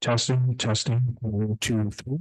Testing. 1, 2, 3.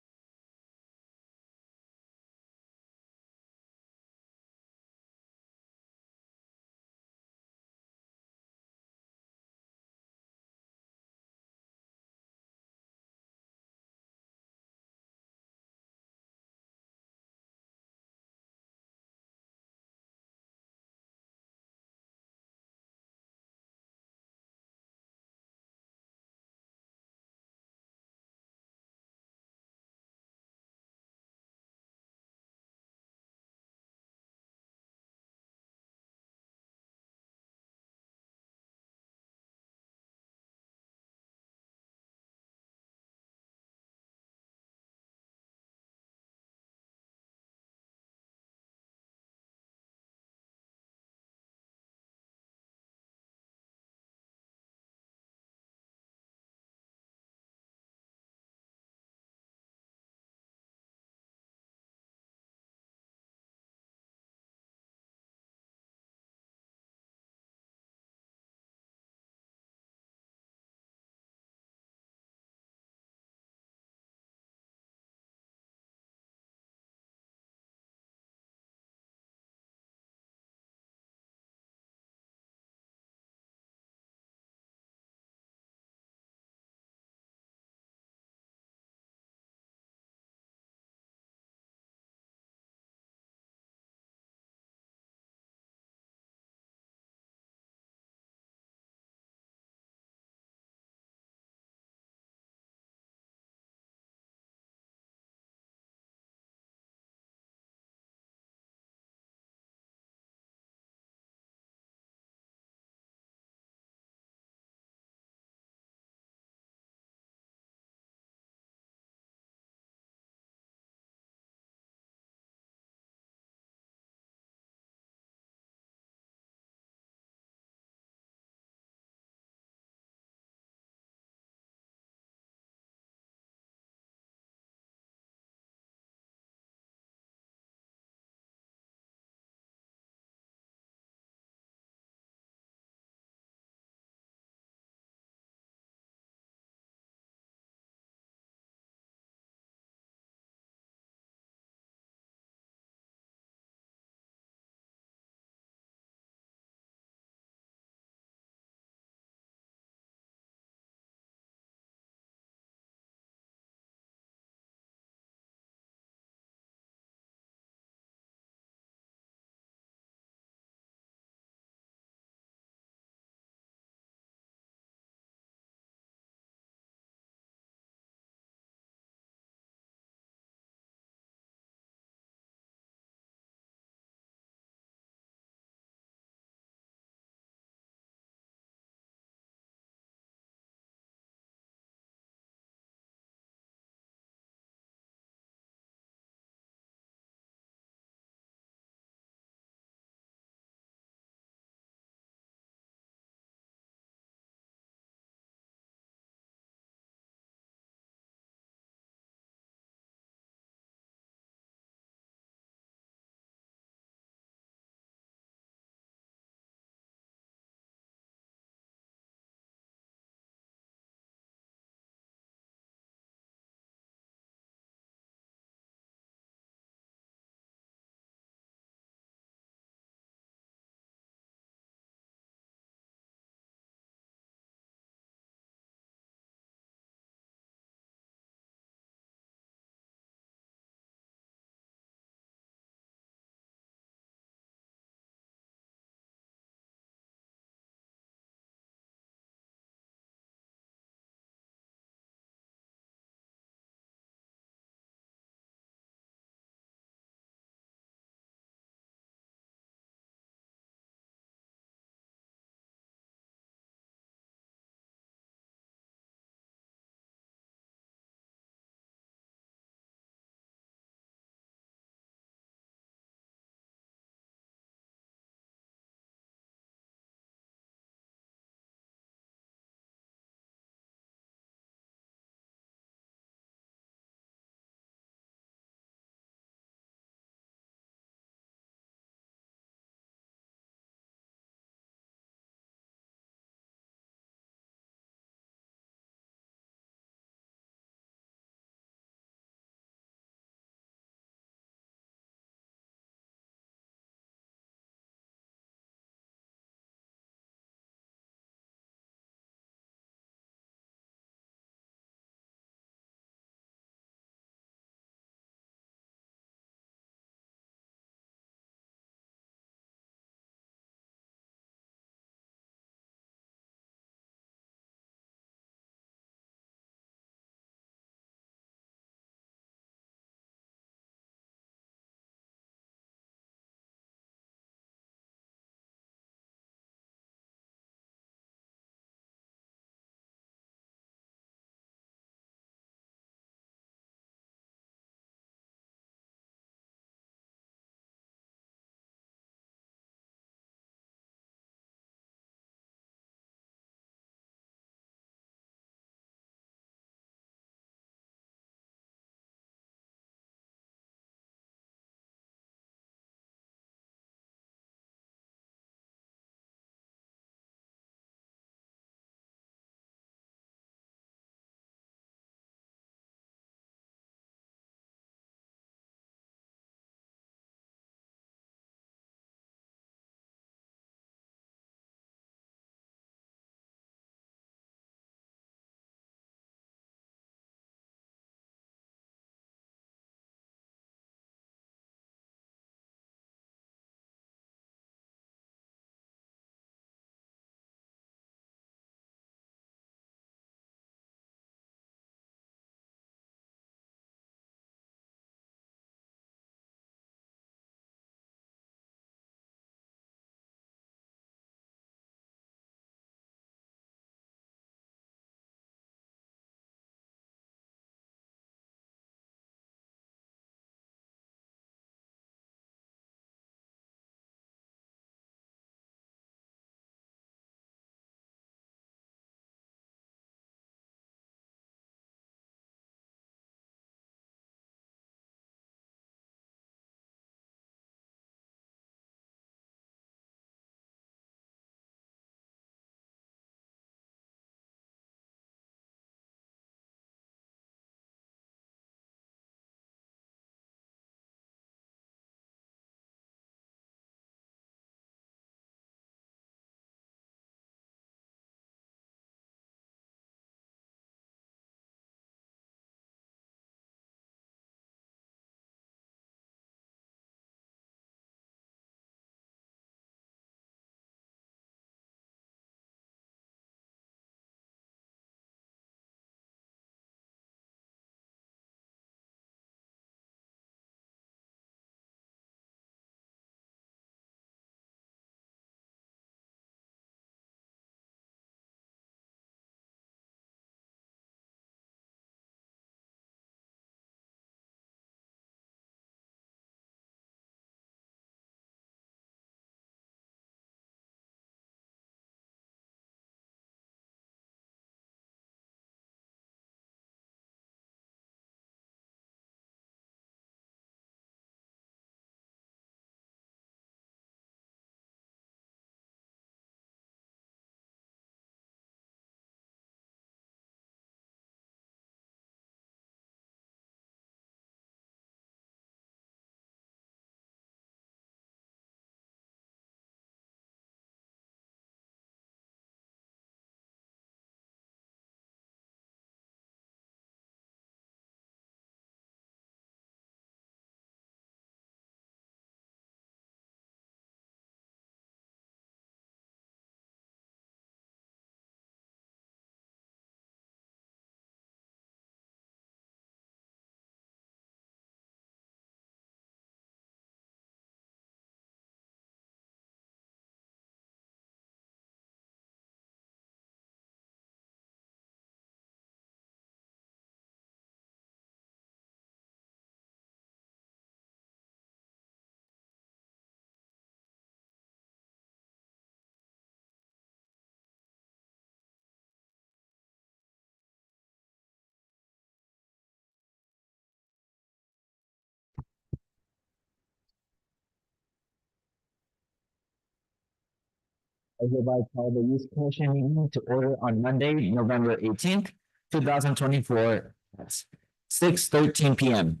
I hereby call the Youth Commission meeting to order on Monday, November 18th, 2024, at 6:13 p.m.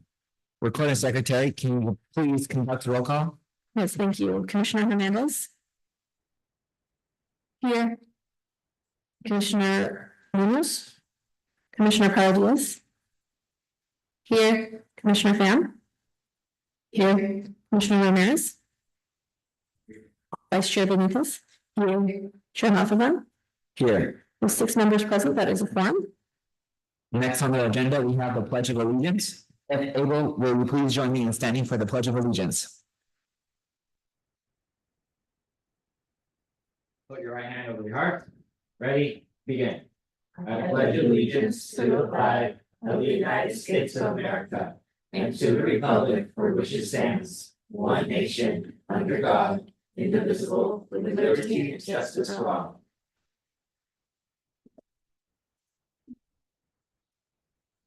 Recording Secretary, can you please conduct a roll call? Yes, thank you. Commissioner Hernandez? Here. Commissioner Munoz? Commissioner Paradies? Here. Commissioner Pham? Here. Commissioner Ramirez? Vice Chair Benitez? Here. Chair Hoffman? Here. With 6 members present, that is a quorum. Next on the agenda, we have the Pledge of Allegiance. If able, will you please join me in standing for the Pledge of Allegiance? Put your right hand over your heart. Ready, begin. I pledge allegiance to the flag of the United States of America and to the republic for which it stands, one nation, under God, indivisible, with liberty and justice for all.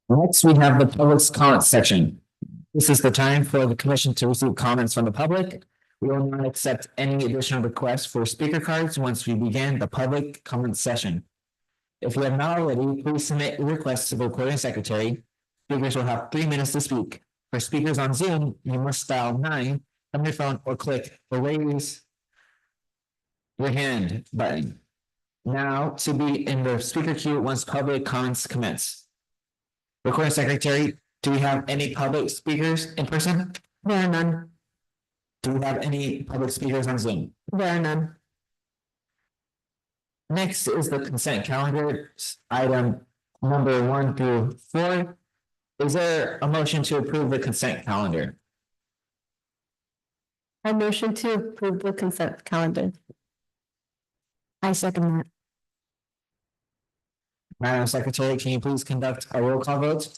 Next, we have the public's comments section. This is the time for the commission to receive comments from the public. We will not accept any additional requests for speaker cards once we begin the public comment session. If you have not already, please submit your requests to the recording secretary. Speakers will have 3 minutes to speak. For speakers on Zoom, you must dial 9 on your phone or click the raise your hand button. Now to be in the speaker queue once public comments commence. Recording secretary, do we have any public speakers in person? There are none. Do we have any public speakers on Zoom? There are none. Next is the consent calendar, item number 1 through 4. Is there a motion to approve the consent calendar? I motion to approve the consent calendar. I second that. Madam Secretary, can you please conduct a roll call vote?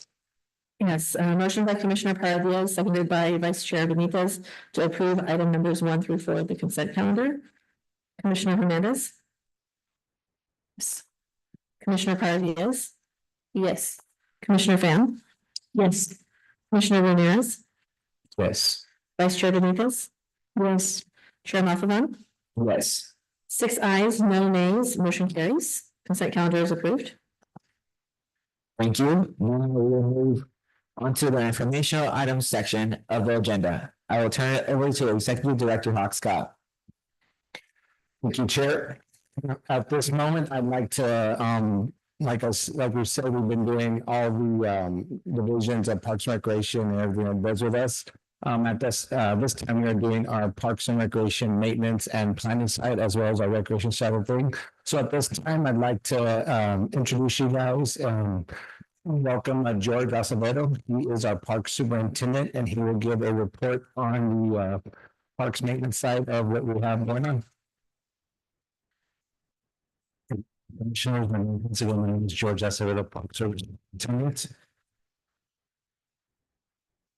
Yes, motion by Commissioner Paradies, seconded by Vice Chair Benitez to approve item numbers 1 through 4 of the consent calendar. Commissioner Hernandez? Yes. Commissioner Paradies? Yes. Commissioner Pham? Yes. Commissioner Ramirez? Yes. Vice Chair Benitez? Yes. Chair Hoffman? Yes. 6 ayes, no nays, motion carries. Consent calendar is approved. Thank you. Now we will move on to the informational items section of the agenda. I will turn it over to Executive Director Hawk Scott. Thank you, Chair. At this moment, I'd like to, like we said, we've been doing all the divisions of Parks and Recreation and everyone that does with us. At this time, we are doing our Parks and Recreation maintenance and planning side as well as our recreation side of things. So at this time, I'd like to introduce you guys. Welcome George Acevedo. He is our Parks Superintendent, and he will give a report on the Parks maintenance side of what we have going on. Commissioners, my name is George Acevedo, Parks Superintendent.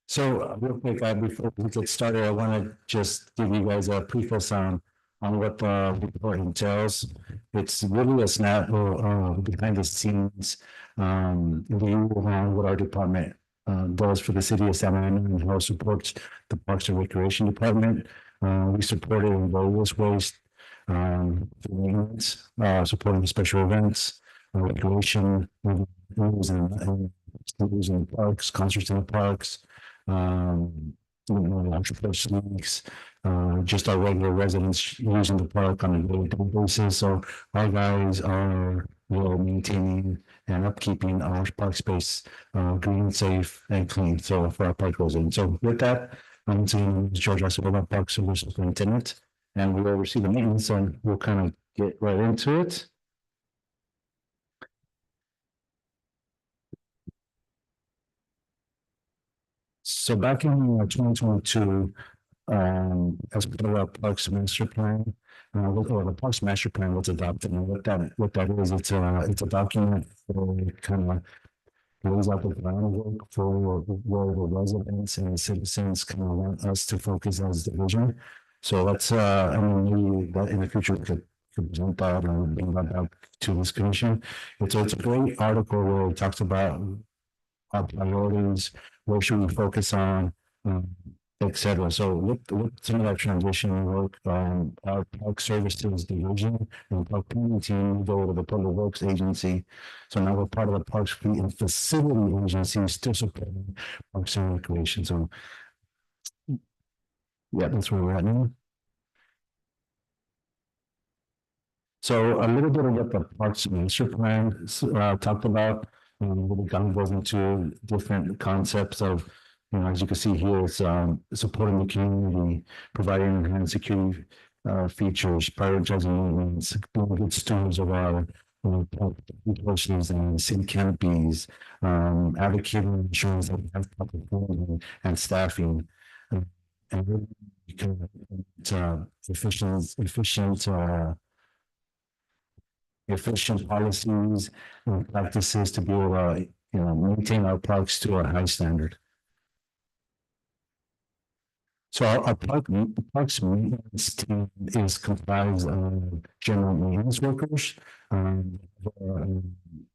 So real quick, before we get started, I want to just give you guys a preface on what the report entails. It's really a snap behind the scenes view on what our department does for the city of Santa Ana and how it supports the Parks and Recreation Department. We support it in various ways, supporting special events, recreation, movies in parks, concerts in the parks, leagues, just our regular residents using the park on a daily basis. So our guys are maintaining and upkeeping our park space green, safe, and clean. So for our park residents. So with that, I'm George Acevedo, Park Service Superintendent, and we oversee the maintenance, and we'll kind of get right into it. So back in 2022, as part of our Parks Master Plan, the Parks Master Plan was adopted, and what that is, it's a document that kind of lays out the groundwork for where the residents and the citizens kind of want us to focus as the vision. So let's maybe that in the future we could present that or bring that back to this commission. It's a great article where it talks about our priorities, where should we focus on, et cetera. So with some of that transition work, our park services division and park planning team go to the public works agency. So now we're part of the parks fleet and facility agency, still supporting parks and recreation. So yeah, that's where we're at now. So a little bit of what the Parks Master Plan talked about, really kind of goes into different concepts of, as you can see here, it's supporting the community, providing enhanced security features, prioritizing maintenance, being good stewards of our park resources and city canopies, advocating ensuring that we have proper funding and staffing, and really efficient policies and practices to be able to, maintain our parks to a high standard. So our parks maintenance team is comprised of general maintenance workers, a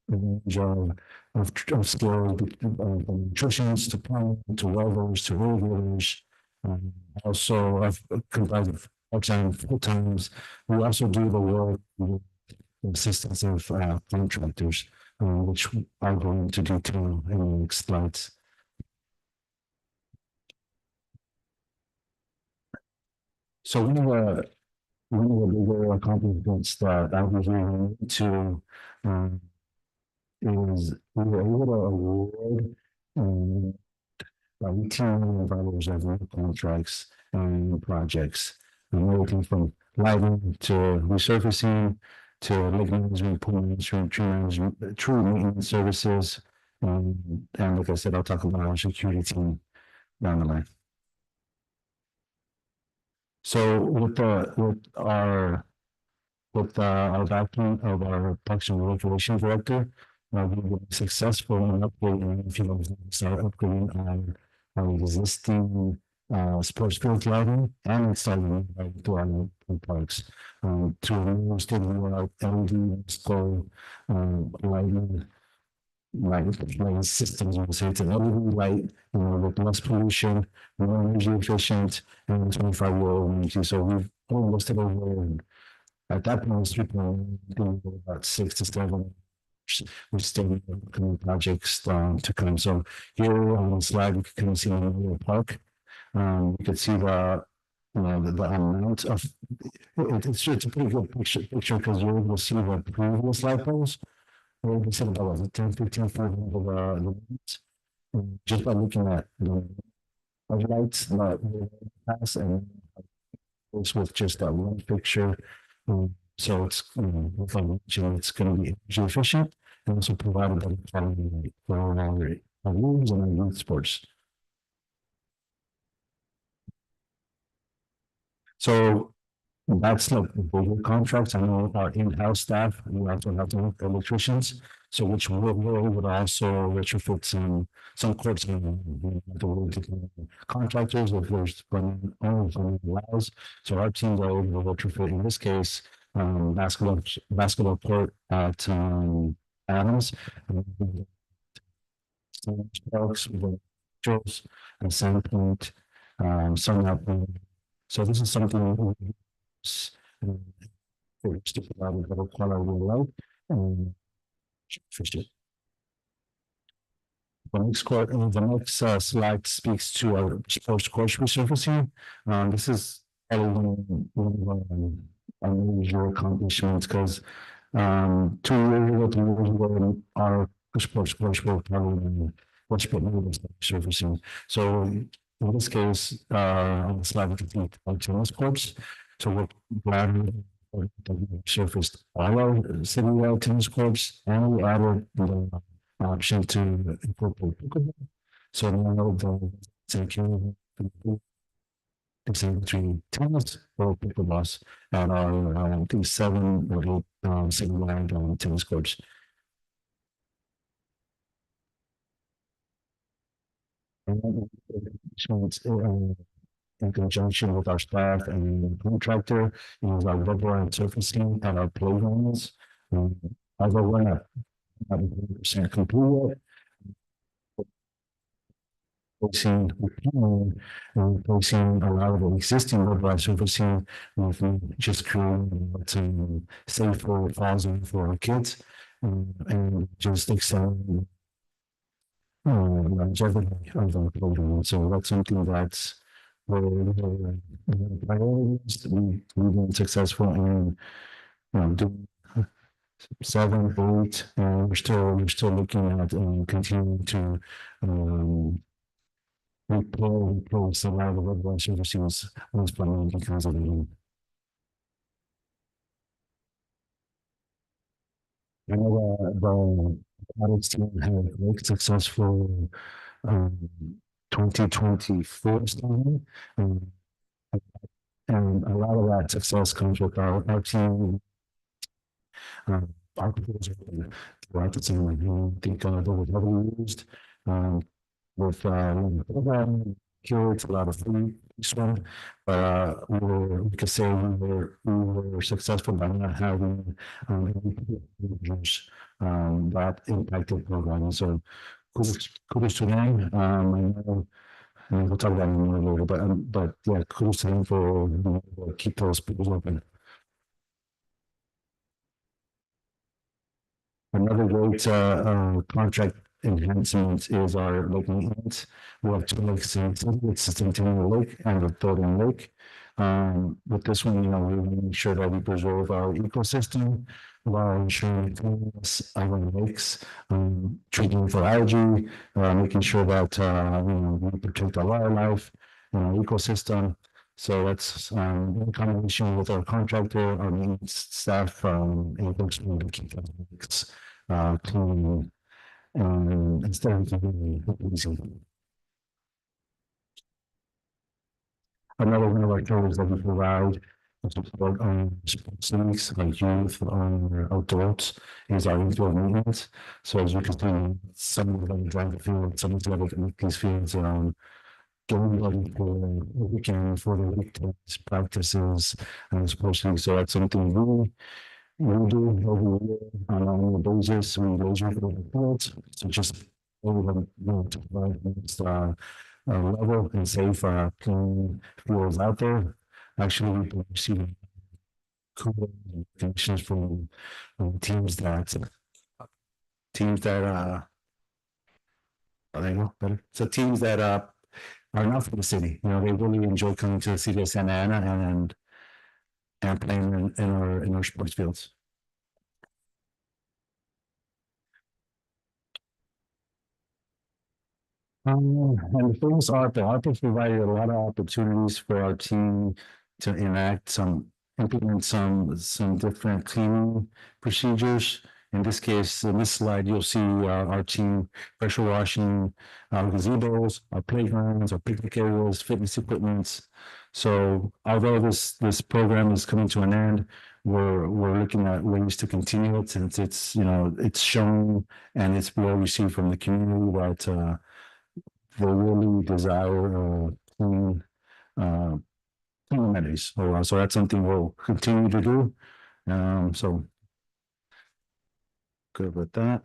range of skills, from electricians to plumbers to welders to regulators. Also comprised of part-time, full-times. We also do the work with the assistance of contractors, which I'm going to detail in the next slides. So one of the bigger accomplishments that I was able to is we were able to award $18 million of new contracts and projects, and everything from lighting to resurfacing to lake management, pool management, tree management, tree maintenance services, and like I said, I'll talk about our security team down the line. So with our backing of our Parks and Recreation Director, we were successful in upgrading our existing sports field lighting and installing to our parks to remove state-of-the-art LED disco lighting systems. We say it's an LED light, with less pollution, more energy efficient, and 25-year-old energy. So we've listed over, at that point, about 6 to 7. We still have projects to come. So here on the slide, we can see the park. You can see the amount of it's a pretty good picture because you're able to see the previous light poles. We said about 10, 15 feet of the just by looking at the lights that pass and with just that one picture. So it's it's going to be energy efficient and also provide a better quality for our rooms and our youth sports. So that's like the bigger contracts. I know our in-house staff, we also have the electricians, so which we're able to also retrofit some courts and the contractors if there's only allows. So our teams are able to retrofit, in this case, basketball court at Adams. Parks, and Sandpoint, some. So this is something for better quality of life and efficient. The next slide speaks to our sports course resurfacing. This is one of our major accomplishments because 2 years ago, our sports course were probably resurfacing. So in this case, on the slide, we can see our tennis courts. So we're glad we surfaced all our citywide tennis courts, and we added the option to incorporate pickleball. So now the between tennis or pickleballs at our I think 7 or 8 citywide tennis courts. In conjunction with our staff and contractor, our rubber and surfacing at our playgrounds. Although we're not 100% complete yet, replacing repealing and replacing a lot of the existing mobile servicing with just creating some safer housing for our kids. And just extend longevity of the program. So that's something that's priorities. We've been successful in doing 7, 8, and we're still looking at continuing to replace a lot of the regular services was primarily because of the. I know the products team had a very successful 2024 study. And a lot of that success comes with our team. Our proposal throughout the team, I think they were heavily used with program curates a lot of food. But we could say we were successful by not having that impacted program. So kudos to them. I know, and we'll talk about it more later, but yeah, kudos to them for being able to keep those schools open. Another great contract enhancement is our lake maintenance. We have 2 lakes in the city. It's the Centennial Lake and the Thornton Lake. With this one, we make sure that we preserve our ecosystem while ensuring cleanliness of our lakes, treating for algae, making sure that we protect our wildlife and our ecosystem. So that's in combination with our contractor, our maintenance staff, and folks who keep those lakes clean instead of keeping it easy. Another one of our tools that we provide to support sports leagues like youth or outdoors is our indoor maintenance. So as you can see, someone's going to drive the field, someone's going to make these fields getting ready for the weekend, for the weekdays, practices, and sports leagues. So that's something we do over the year on an annual basis. We laser for the fields, so just over to provide level and safe clean fields out there. Actually, we've been receiving cool conditions from teams that there you go, better. So teams that are not from the city. They really enjoy coming to the city of Santa Ana and playing in our sports fields. And the things ARPA provided a lot of opportunities for our team to implement some different cleaning procedures. In this case, in this slide, you'll see our team pressure washing our gazebos, our playgrounds, our picnic areas, fitness equipment. So although this program is coming to an end, we're looking at ways to continue it since it's shown and it's well received from the community that they really desire clean amenities. So that's something we'll continue to do. So good with that.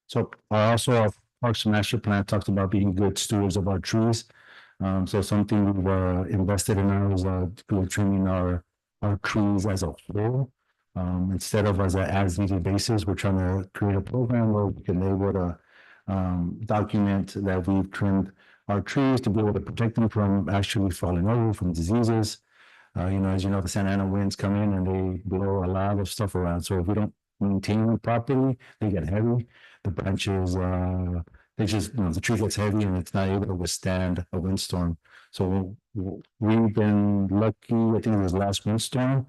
So also our Parks Master Plan talks about being good stewards of our trees. So something we've invested in now is trimming our trees as a whole. Instead of as needed basis, we're trying to create a program where we can be able to document that we've trimmed our trees to be able to protect them from actually falling over, from diseases. As you know, the Santa Ana winds come in and they blow a lot of stuff around. So if we don't maintain them properly, they get heavy. The branches, the tree gets heavy and it's not able to withstand a windstorm. So we've been lucky. I think it was last windstorm.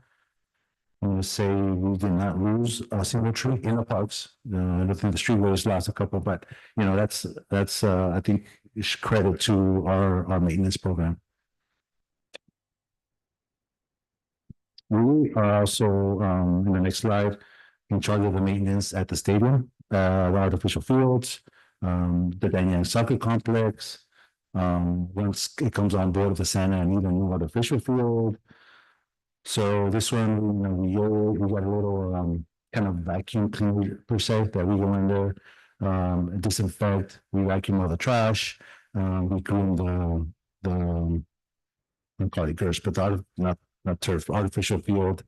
I'm going to say we did not lose a single tree in the parks. I think the streetways lost a couple, but that's I think credit to our maintenance program. We are also in the next slide in charge of the maintenance at the stadium, the artificial fields, the Daniel Soccer Complex. Once it comes on board with the Santa Anita new artificial field. So this one, we got a little kind of vacuum cleaner per se that we go in there. disinfect, we vacuum all the trash, we clean I call it GERS, but not turf, artificial field,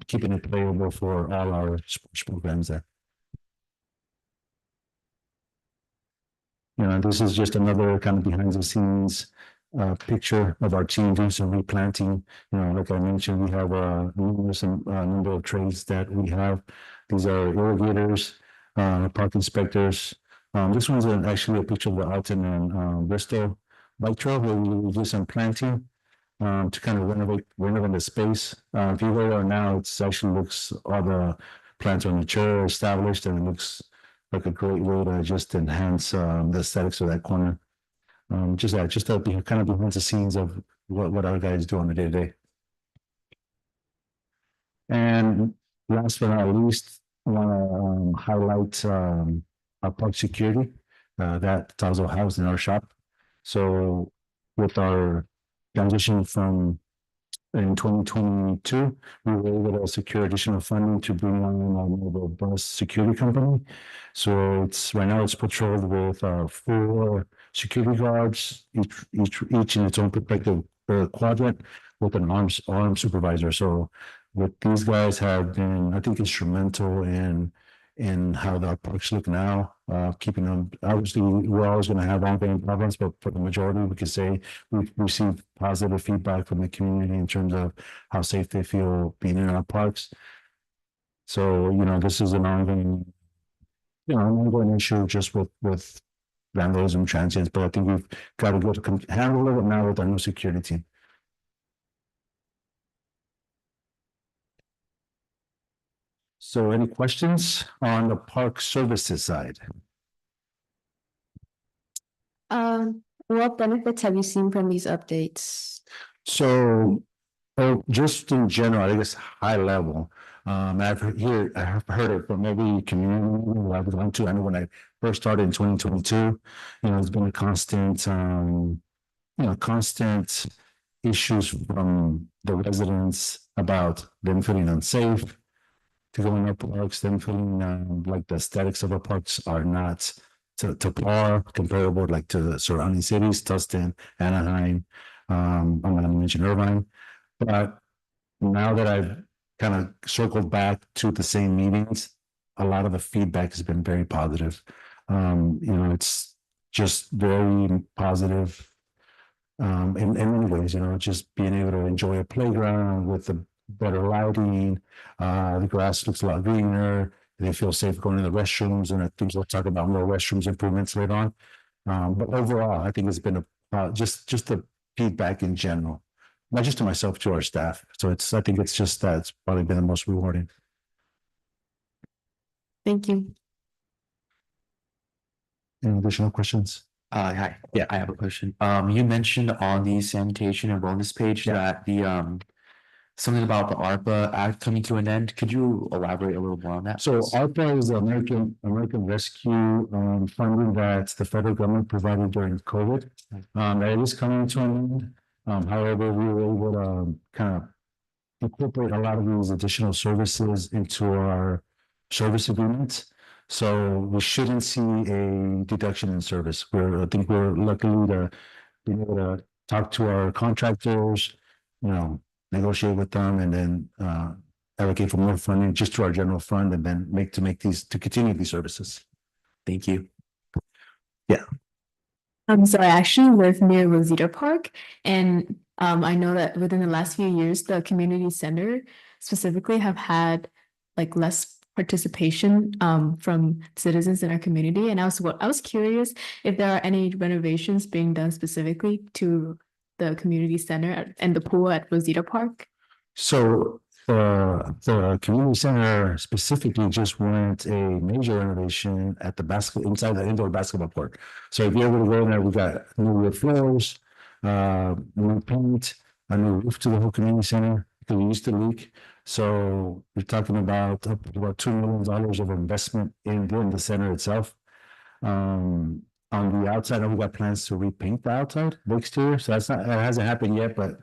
keeping it playable for all our sports programs there. This is just another kind of behind the scenes picture of our team doing some replanting. Like I mentioned, we have numerous number of trades that we have. These are irrigators, park inspectors. This one's actually a picture of the Alton and Bristol bike trail where we do some planting to kind of renovate the space. If you go there now, it actually looks, all the plants are mature, established, and it looks like a great way to just enhance the aesthetics of that corner. Just to be kind of behind the scenes of what our guys do on a day-to-day. And last but not least, I want to highlight our park security that's also housed in our shop. So with our transition from in 2022, we were able to secure additional funding to bring on a more robust security company. So right now it's patrolled with 4 security guards, each in its own protective quadrant, with an armed supervisor. So what these guys have been, I think, instrumental in how our parks look now, keeping them. Obviously, we're always going to have ongoing problems, but for the majority, we could say we've received positive feedback from the community in terms of how safe they feel being in our parks. So, this is an ongoing issue just with vandalism, transients, but I think we've got a good handle of it now with our new security team. So any questions on the park services side? What benefits have you seen from these updates? So, just in general, I guess high level, I've heard it from every community I've gone to. I know when I first started in 2022, it's been a constant issues from the residents about them feeling unsafe to go in our parks, them feeling like the aesthetics of our parks are not to par, comparable like to the surrounding cities, Tustin, Anaheim. I'm going to mention Irvine, but now that I've kind of circled back to the same meetings, a lot of the feedback has been very positive. It's just very positive in many ways, just being able to enjoy a playground with the better lighting, the grass looks a lot greener, they feel safe going to the restrooms, and I think we'll talk about more restrooms improvements later on. But overall, I think it's been just the feedback in general, not just to myself, to our staff. So I think it's just that it's probably been the most rewarding. Thank you. Any additional questions? Hi. Yeah, I have a question. You mentioned on the sanitation and wellness page that the something about the ARPA Act coming to an end. Could you elaborate a little more on that? So ARPA is the American Rescue funding that the federal government provided during COVID. That is coming to an end. However, we were able to kind of incorporate a lot of these additional services into our service agreements. So we shouldn't see a deduction in service. I think we're lucky to be able to talk to our contractors, negotiate with them, and then allocate for more funding just to our general fund, and then to continue these services. Thank you. Yeah. So I actually live near Rosita Park, and I know that within the last few years, the community center specifically have had like less participation from citizens in our community. And I was curious if there are any renovations being done specifically to the community center and the pool at Rosita Park. So the community center specifically just went a major renovation at inside the indoor basketball court. So if you're able to go in there, we got new wood floors, new paint, a new roof to the whole community center because we used to leak. So we're talking about $2 million of investment in the center itself. On the outside, we got plans to repaint the outside, the exterior. So that hasn't happened yet, but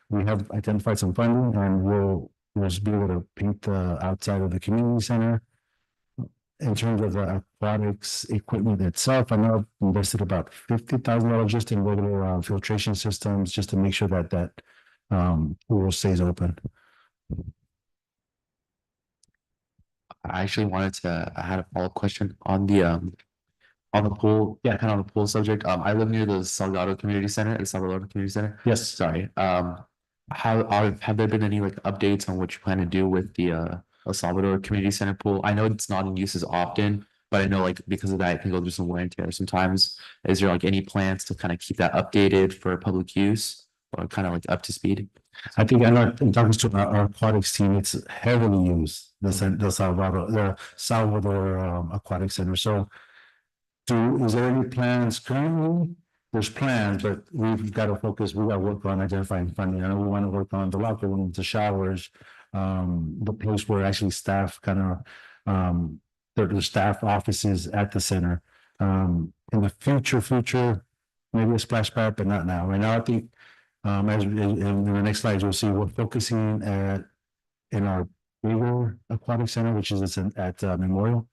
we have identified some funding, and we'll just be able to paint the outside of the community center. in terms of the aquatics equipment itself, I know I've invested about $50,000 just in regular filtration systems, just to make sure that pool stays open. I actually I had a follow-up question on the pool, yeah, kind of on the pool subject. I live near the Salgado Community Center, El Salvador Community Center. Yes. Sorry, have there been any like updates on what you plan to do with the El Salvador Community Center pool? I know it's not in use as often, but I know like because of that, it can go through some wear and tear sometimes. Is there like any plans to kind of keep that updated for public use or kind of like up to speed? I think I know in talking to our aquatics team, it's heavily used, the Salvador Aquatic Center. So is there any plans currently? There's plans, but we've got to focus, we got to work on identifying funding. I know we want to work on the locker rooms, the showers, the place where actually staff kind of, the staff offices at the center. In the future, maybe a splash pad, but not now. Right now, I think, as in the next slide, you'll see we're focusing in our bigger aquatic center, which is at Memorial.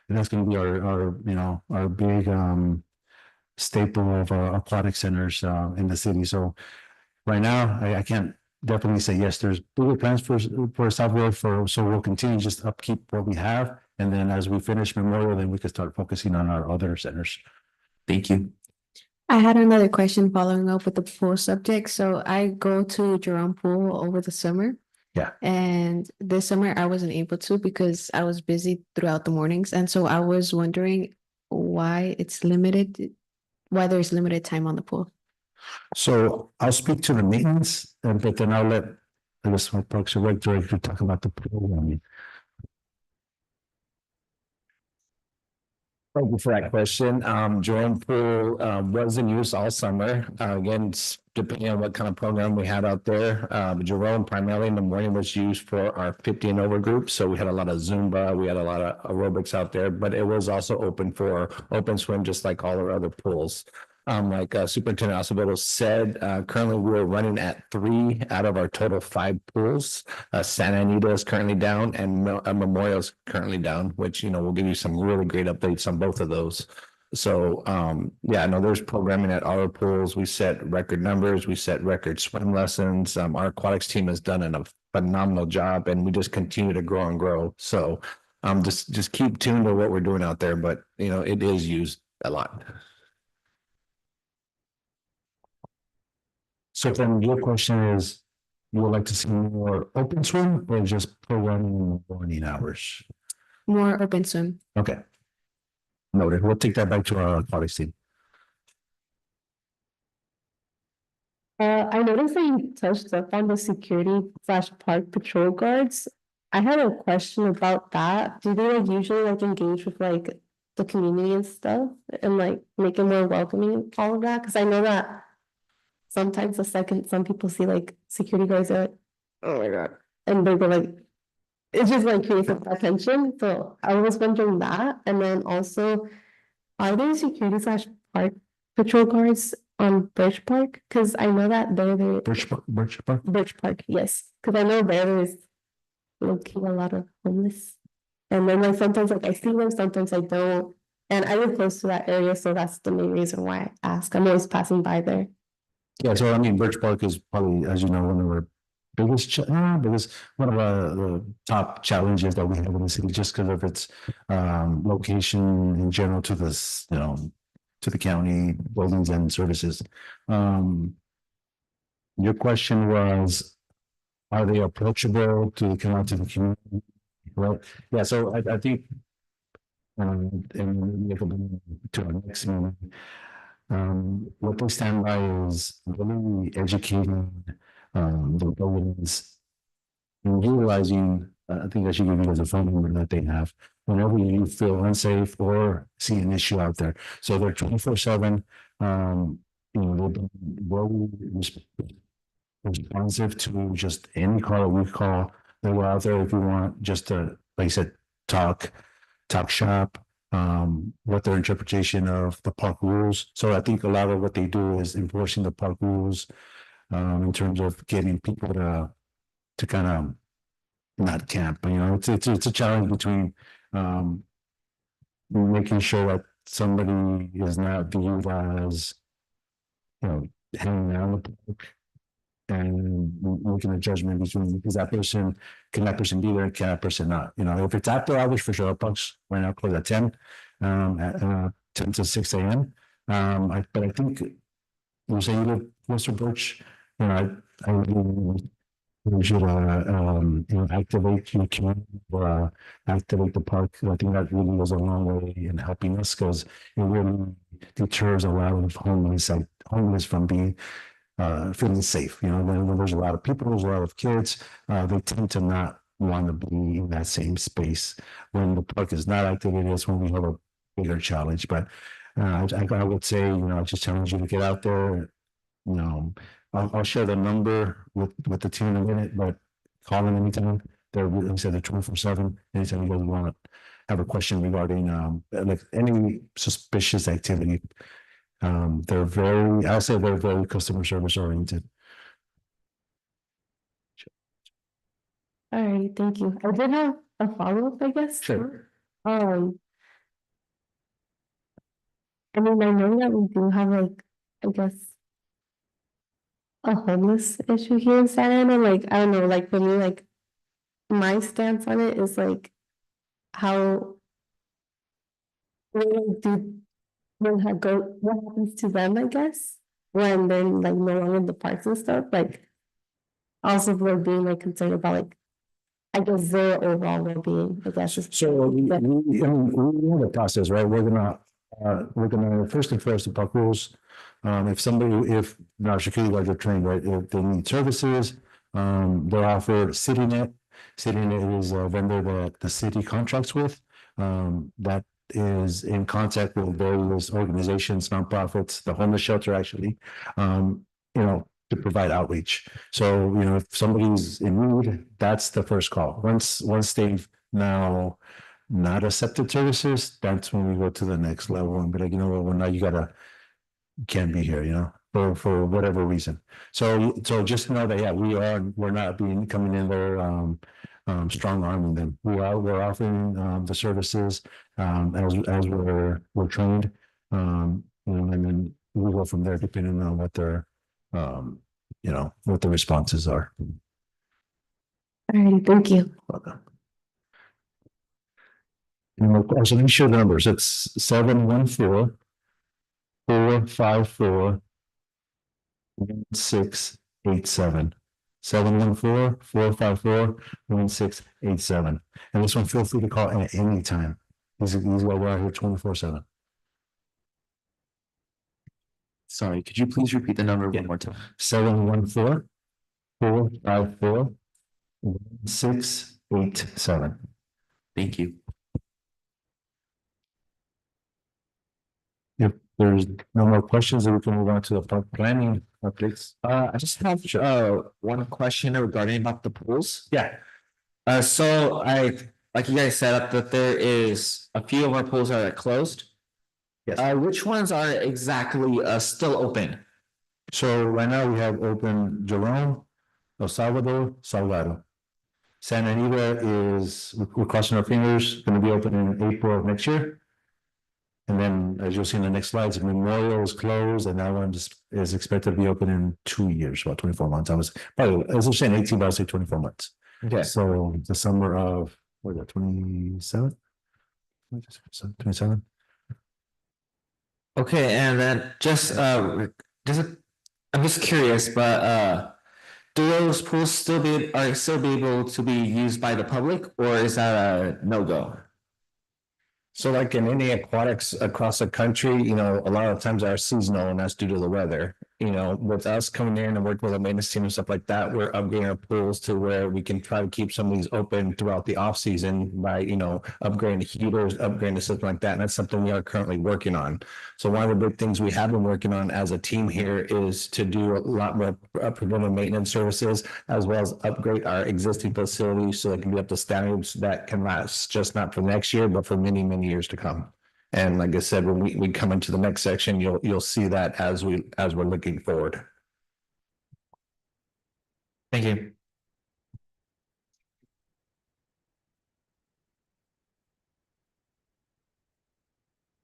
And that's going to be our big staple of aquatic centers in the city. So right now, I can't definitely say yes. There's bigger plans for Southwell so we'll continue just upkeep what we have, and then as we finish Memorial, then we can start focusing on our other centers. Thank you. I had another question following up with the pool subject. So I go to Jerome Pool over the summer. Yeah. And this summer I wasn't able to because I was busy throughout the mornings. And so I was wondering why there's limited time on the pool. So I'll speak to the maintenance, but then I'll let, I guess, my Parks and Rec director talk about the programming. Thank you for that question. Jerome Pool was in use all summer. Again, depending on what kind of program we had out there. Jerome primarily in the morning was used for our 50 and over group. So we had a lot of Zumba, we had a lot of aerobics out there, but it was also open for open swim, just like all our other pools. Like Superintendent Acevedo said, currently we're running at 3 out of our total 5 pools. Santa Anita is currently down, and Memorial is currently down, which, we'll give you some really great updates on both of those. So, yeah, no, there's programming at all our pools. We set record numbers, we set record swim lessons. Our aquatics team has done a phenomenal job, and we just continue to grow and grow. So, just keep tuned to what we're doing out there, but it is used a lot. So then your question is, you would like to see more open swim or just programming in the morning hours? More open swim. Okay. Noted. We'll take that back to our aquatics team. I noticed that you touched up on the security/park patrol guards. I had a question about that. Do they usually engage with the community and stuff and make it more welcoming and all of that? Because I know that sometimes some people see security guards are oh my god, and they go it just creates attention. So I was wondering that, and then also, are there security/park patrol guards on Birch Park? Because I know that Birch Park? Birch Park, yes. Because I know there's a lot of homeless, and then sometimes I see them, sometimes I don't, and I live close to that area, so that's the main reason why I ask. I'm always passing by there. Yeah, so Birch Park is probably, as you know, one of our biggest, one of the top challenges that we have in the city, just because of its location in general to this, to the county buildings and services. Your question was, are they approachable to come out to the community? Right? Yeah, so I think, and to our next meeting. What they stand by is really educating the buildings and utilizing, I think I should give you guys a phone number that they have whenever you feel unsafe or see an issue out there. So they're 24/7. They've been well responsive to just any call we call. They were out there if you want just to, like I said, talk shop. What their interpretation of the park rules. So I think a lot of what they do is enforcing the park rules in terms of getting people to kind of not camp. It's a challenge between making sure that somebody is not viewed as, you know, hanging out the park and making a judgment between, is that person, can that person be there, can that person not? You know, if it's after hours, for sure, parks right now close at 10, at 10 to 6 a.m. But I think you say you live Mr. Birch, you know, I really we should, you know, activate your community or, activate the park. I think that really goes a long way in helping us because it really deters a lot of homeless from being, feeling safe. You know, when there's a lot of people, there's a lot of kids, they tend to not want to be in that same space. When the park is not activated, that's when we have a bigger challenge. But, I would say, you know, I just challenge you to get out there, you know, I'll share the number with the team in a minute, but call them anytime. They're, like I said, they're 24/7. Anytime you guys want to have a question regarding, like any suspicious activity. I'll say they're very customer service oriented. All right, thank you. I did have a follow-up, I guess. Sure. I mean, I know that we do have like, I guess, a homeless issue here in Santa Ana. Like, I don't know, like for me, like my stance on it is like how what do what happens to them, I guess, when they're like no longer in the parks and stuff. Like also we're being like concerned about like I guess their overall well-being, I guess. So I mean, we have a process, right? We're gonna first enforce the park rules. If our security guards are trained, right, if they need services, they're offered CityNet. CityNet is a vendor that the city contracts with, that is in contact with various organizations, nonprofits, the homeless shelter, actually, you know, to provide outreach. So, you know, if somebody's in need, that's the first call. Once they've now not accepted services, that's when we go to the next level and be like, you know what, well, now can't be here, you know, for whatever reason. So just know that, yeah, we're not coming in there, strong arming them. We're offering, the services, as we're trained. You know, and then we'll go from there depending on what their, you know, what the responses are. All right, thank you. So let me show the numbers. It's 714-454-1687. 714-454-1687. And this one, feel free to call at any time. These guys are out here 24/7. Sorry, could you please repeat the number Yeah. one more time? 714-454-1687. Thank you. If there's no more questions, then we can move on to the park planning updates. I just have one question regarding about the pools. Yeah. So like you guys said that there is a few of our pools that are closed. Yes. Which ones are exactly still open? So right now we have open Jerome, El Salvador, Salgado. Santa Anita we're crossing our fingers, gonna be open in April of next year. And then, as you'll see in the next slides, Memorial is closed, and that one is expected to be open in 2 years, about 24 months. As I'm saying 18, but I'll say 24 months. Okay. So the summer of, what is that, 27? 27? Okay, and then I'm just curious, but do those pools still be able to be used by the public, or is that a no-go? So like in any aquatics across the country, you know, a lot of times are seasonal and that's due to the weather. You know, with us coming in and working with a maintenance team and stuff like that, we're upgrading our pools to where we can try to keep some of these open throughout the off season by, you know, upgrading the heaters, upgrading the system like that. And that's something we are currently working on. So one of the big things we have been working on as a team here is to do a lot more preventive maintenance services, as well as upgrade our existing facilities so they can be up to standards that can last just not for next year, but for many, many years to come. And like I said, when we come into the next section, you'll see that as we're looking forward. Thank you.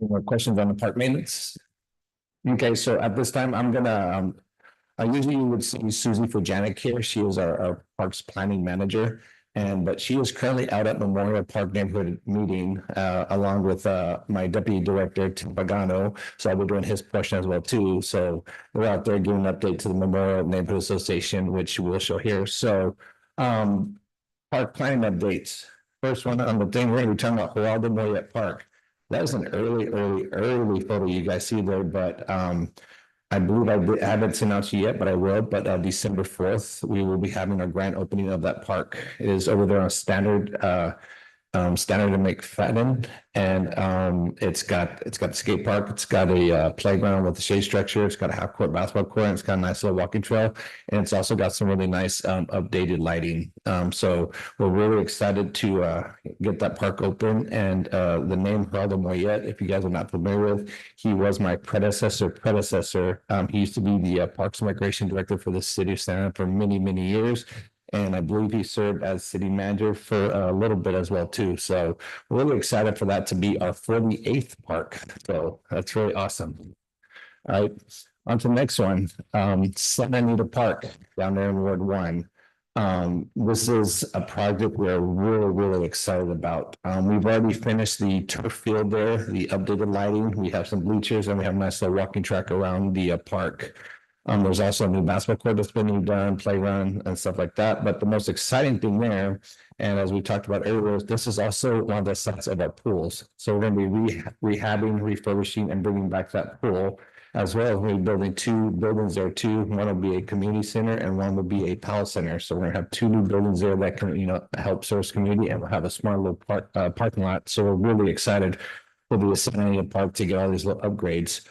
Any more questions on the park maintenance? Okay, so at this time, I'm gonna, I usually would see Susie Fujanic here. She is our parks planning manager. But she is currently out at Memorial Park Neighborhood Meeting, along with, my deputy director, Tim Pagano. So I'll be doing his portion as well too. So we're out there giving an update to the Memorial Neighborhood Association, which we'll show here. So, park planning updates. First one on the thing, we're gonna be talking about Geraldo Moyet Park. That was an early photo you guys see there, but, I believe I haven't announced it yet, but I will. But December 4th, we will be having our grand opening of that park. It is over there on Standard Standard and McFadden. And it's got the skate park, it's got a playground with a shade structure, it's got a half court basketball court, and it's got a nice little walking trail. And it's also got some really nice updated lighting. So we're really excited to get that park open. And the name Geraldo Moyet, if you guys are not familiar with, he was my predecessor. He used to be the Parks and Recreation Director for the city of Santa Ana for many years. And I believe he served as city manager for a little bit as well too. So we're really excited for that to be our 48th park. So that's really awesome. All right, on to the next one. Santa Anita Park down there in Ward 1. This is a project we're really excited about. We've already finished the turf field there, the updated lighting. We have some bleachers and we have a nice little walking track around the park. There's also a new basketball court that's been done, playground and stuff like that. But the most exciting thing there, and as we talked about earlier, this is also one of the sites of our pools. So we're going to be rehabbing, refurbishing, and bringing back that pool, as well as we're building 2 buildings there too. One will be a community center and one will be a PAL center. So we're going to have 2 new buildings there that can, help service community, and we'll have a smart little parking lot. So we're really excited for the Santa Anita Park to get all these little upgrades.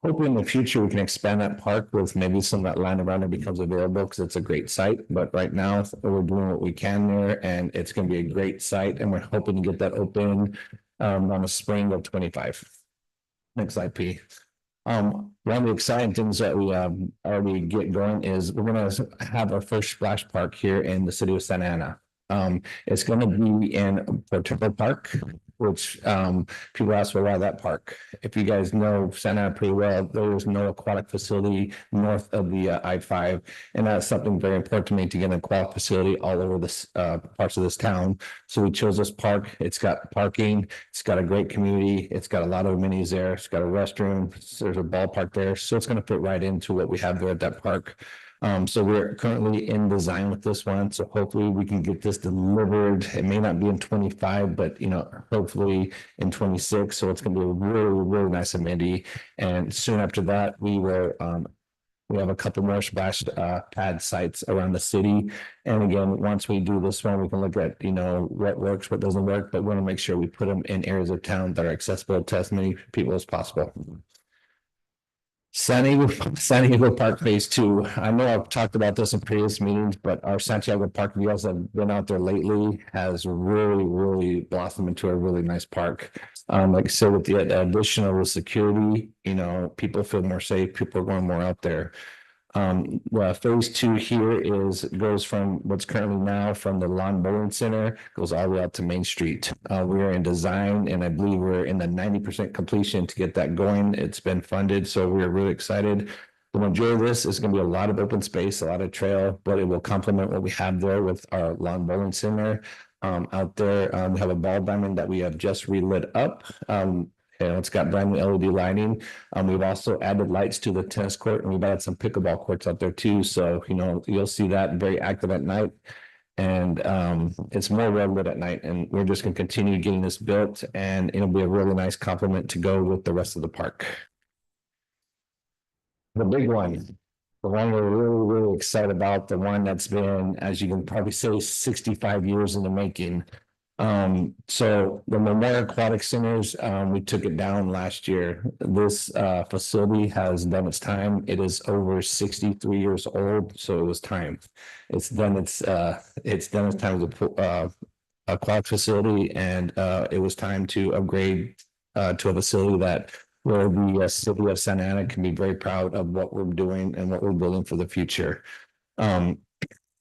Hopefully in the future, we can expand that park with maybe some of that land around it becomes available, because it's a great site. But right now, we're doing what we can there, and it's going to be a great site. And we're hoping to get that open on the spring of 25. Next slide, P. One of the exciting things that we already get going is we're going to have our first splash park here in the city of Santa Ana. It's going to be in Portillo Park, which people ask, well, why that park? If you guys know Santa Ana pretty well, there is no aquatic facility north of the I-5. And that's something very important to me, to get an aquatic facility all over this parts of this town. So we chose this park. It's got parking, it's got a great community, it's got a lot of amenities there, it's got a restroom, there's a ballpark there. So it's going to fit right into what we have there at that park. So we're currently in design with this one. So hopefully we can get this delivered. It may not be in 25, but hopefully in 26. So it's going to be a really nice amenity. And soon after that, we will we have a couple more splash pad sites around the city. And again, once we do this one, we can look at what works, what doesn't work, but we want to make sure we put them in areas of town that are accessible to as many people as possible. San Diego Park Phase 2. I know I've talked about this in previous meetings, but our Santiago Park, if you guys have been out there lately, has really blossomed into a really nice park. Like I said, with the addition of the security, people feel more safe, people are going more out there. Phase 2 here goes from what's currently now from the Lawn Bowling Center, goes all the way out to Main Street. We are in design, and I believe we're in the 90% completion to get that going. It's been funded, so we're really excited. The majority of this is going to be a lot of open space, a lot of trail, but it will complement what we have there with our Lawn Bowling Center. Out there, we have a ball diamond that we have just relit up. It's got brand new LED lighting. We've also added lights to the tennis court, and we've added some pickleball courts out there too. So, you'll see that very active at night, and it's more well lit at night. And we're just going to continue getting this built, and it'll be a really nice complement to go with the rest of the park. The big one, the one we're really excited about, the one that's been, as you can probably say, 65 years in the making. So the Memorial Aquatic Centers, we took it down last year. This facility has done its time. It is over 63 years old, so it was time. It's done its time as a aquatic facility, and it was time to upgrade to a facility where the city of Santa Ana can be very proud of what we're doing and what we're building for the future.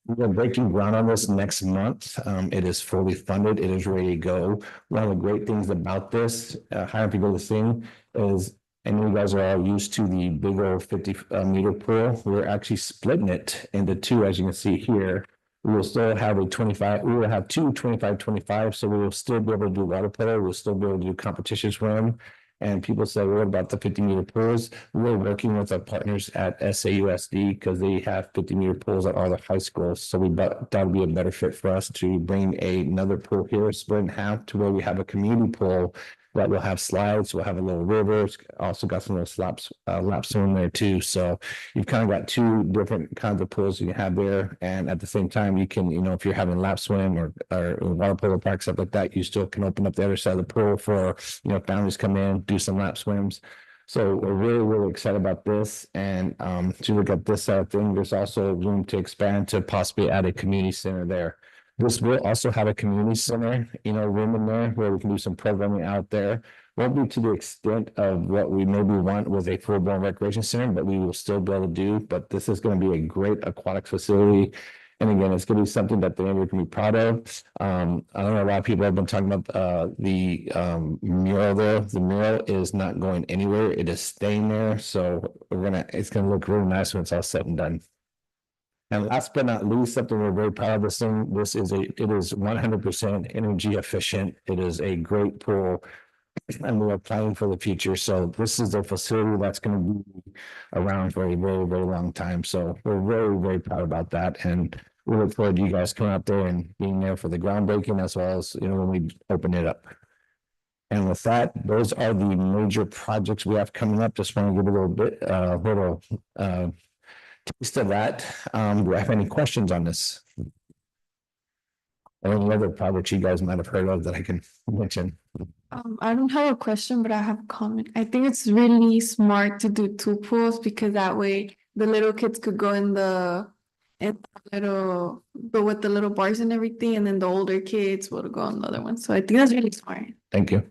We're breaking ground on this next month. It is fully funded. It is ready to go. One of the great things about this, hiring people to sing is, and you guys are all used to the big old 50 meter pool. We're actually splitting it into two, as you can see here. We will still have a 25, we will have two 25, so we will still be able to do water polo. We'll still be able to do competition swim. And people say, what about the 50-meter pools? We're working with our partners at SAUSD because they have 50-meter pools at all the high schools. So we thought that would be a better fit for us to bring another pool here, split in half to where we have a community pool that will have slides. We'll have a little river. It's also got some little lap swim there too. So you've kind of got two different kinds of pools you can have there. And at the same time, you can, if you're having lap swim or water polo park, stuff like that, you still can open up the other side of the pool for, families come in, do some lap swims. So we're really, really excited about this. And to look at this side of thing, there's also room to expand to possibly add a community center there. This will also have a community center, room in there where we can do some programming out there. Won't be to the extent of what we maybe want with a full-blown recreation center, but we will still be able to do. But this is going to be a great aquatic facility. And again, it's going to be something that the neighborhood can be proud of. I don't know, a lot of people have been talking about the mural there. The mural is not going anywhere. It is staying there. So it's going to look really nice when it's all said and done. And last but not least, something we're very proud of this thing. It is 100% energy efficient. It is a great pool. And we are planning for the future. So this is a facility that's going to be around for a very, very long time. So we're very, very proud about that. And we look forward to you guys coming out there and being there for the groundbreaking as well as, when we open it up. And with that, those are the major projects we have coming up. Just want to give a little taste of that. Do I have any questions on this? Or any other projects you guys might have heard of that I can mention? I don't have a question, but I have a comment. I think it's really smart to do two pools because that way the little kids could go in go with the little bars and everything, and then the older kids will go on the other one. So I think that's really smart. Thank you.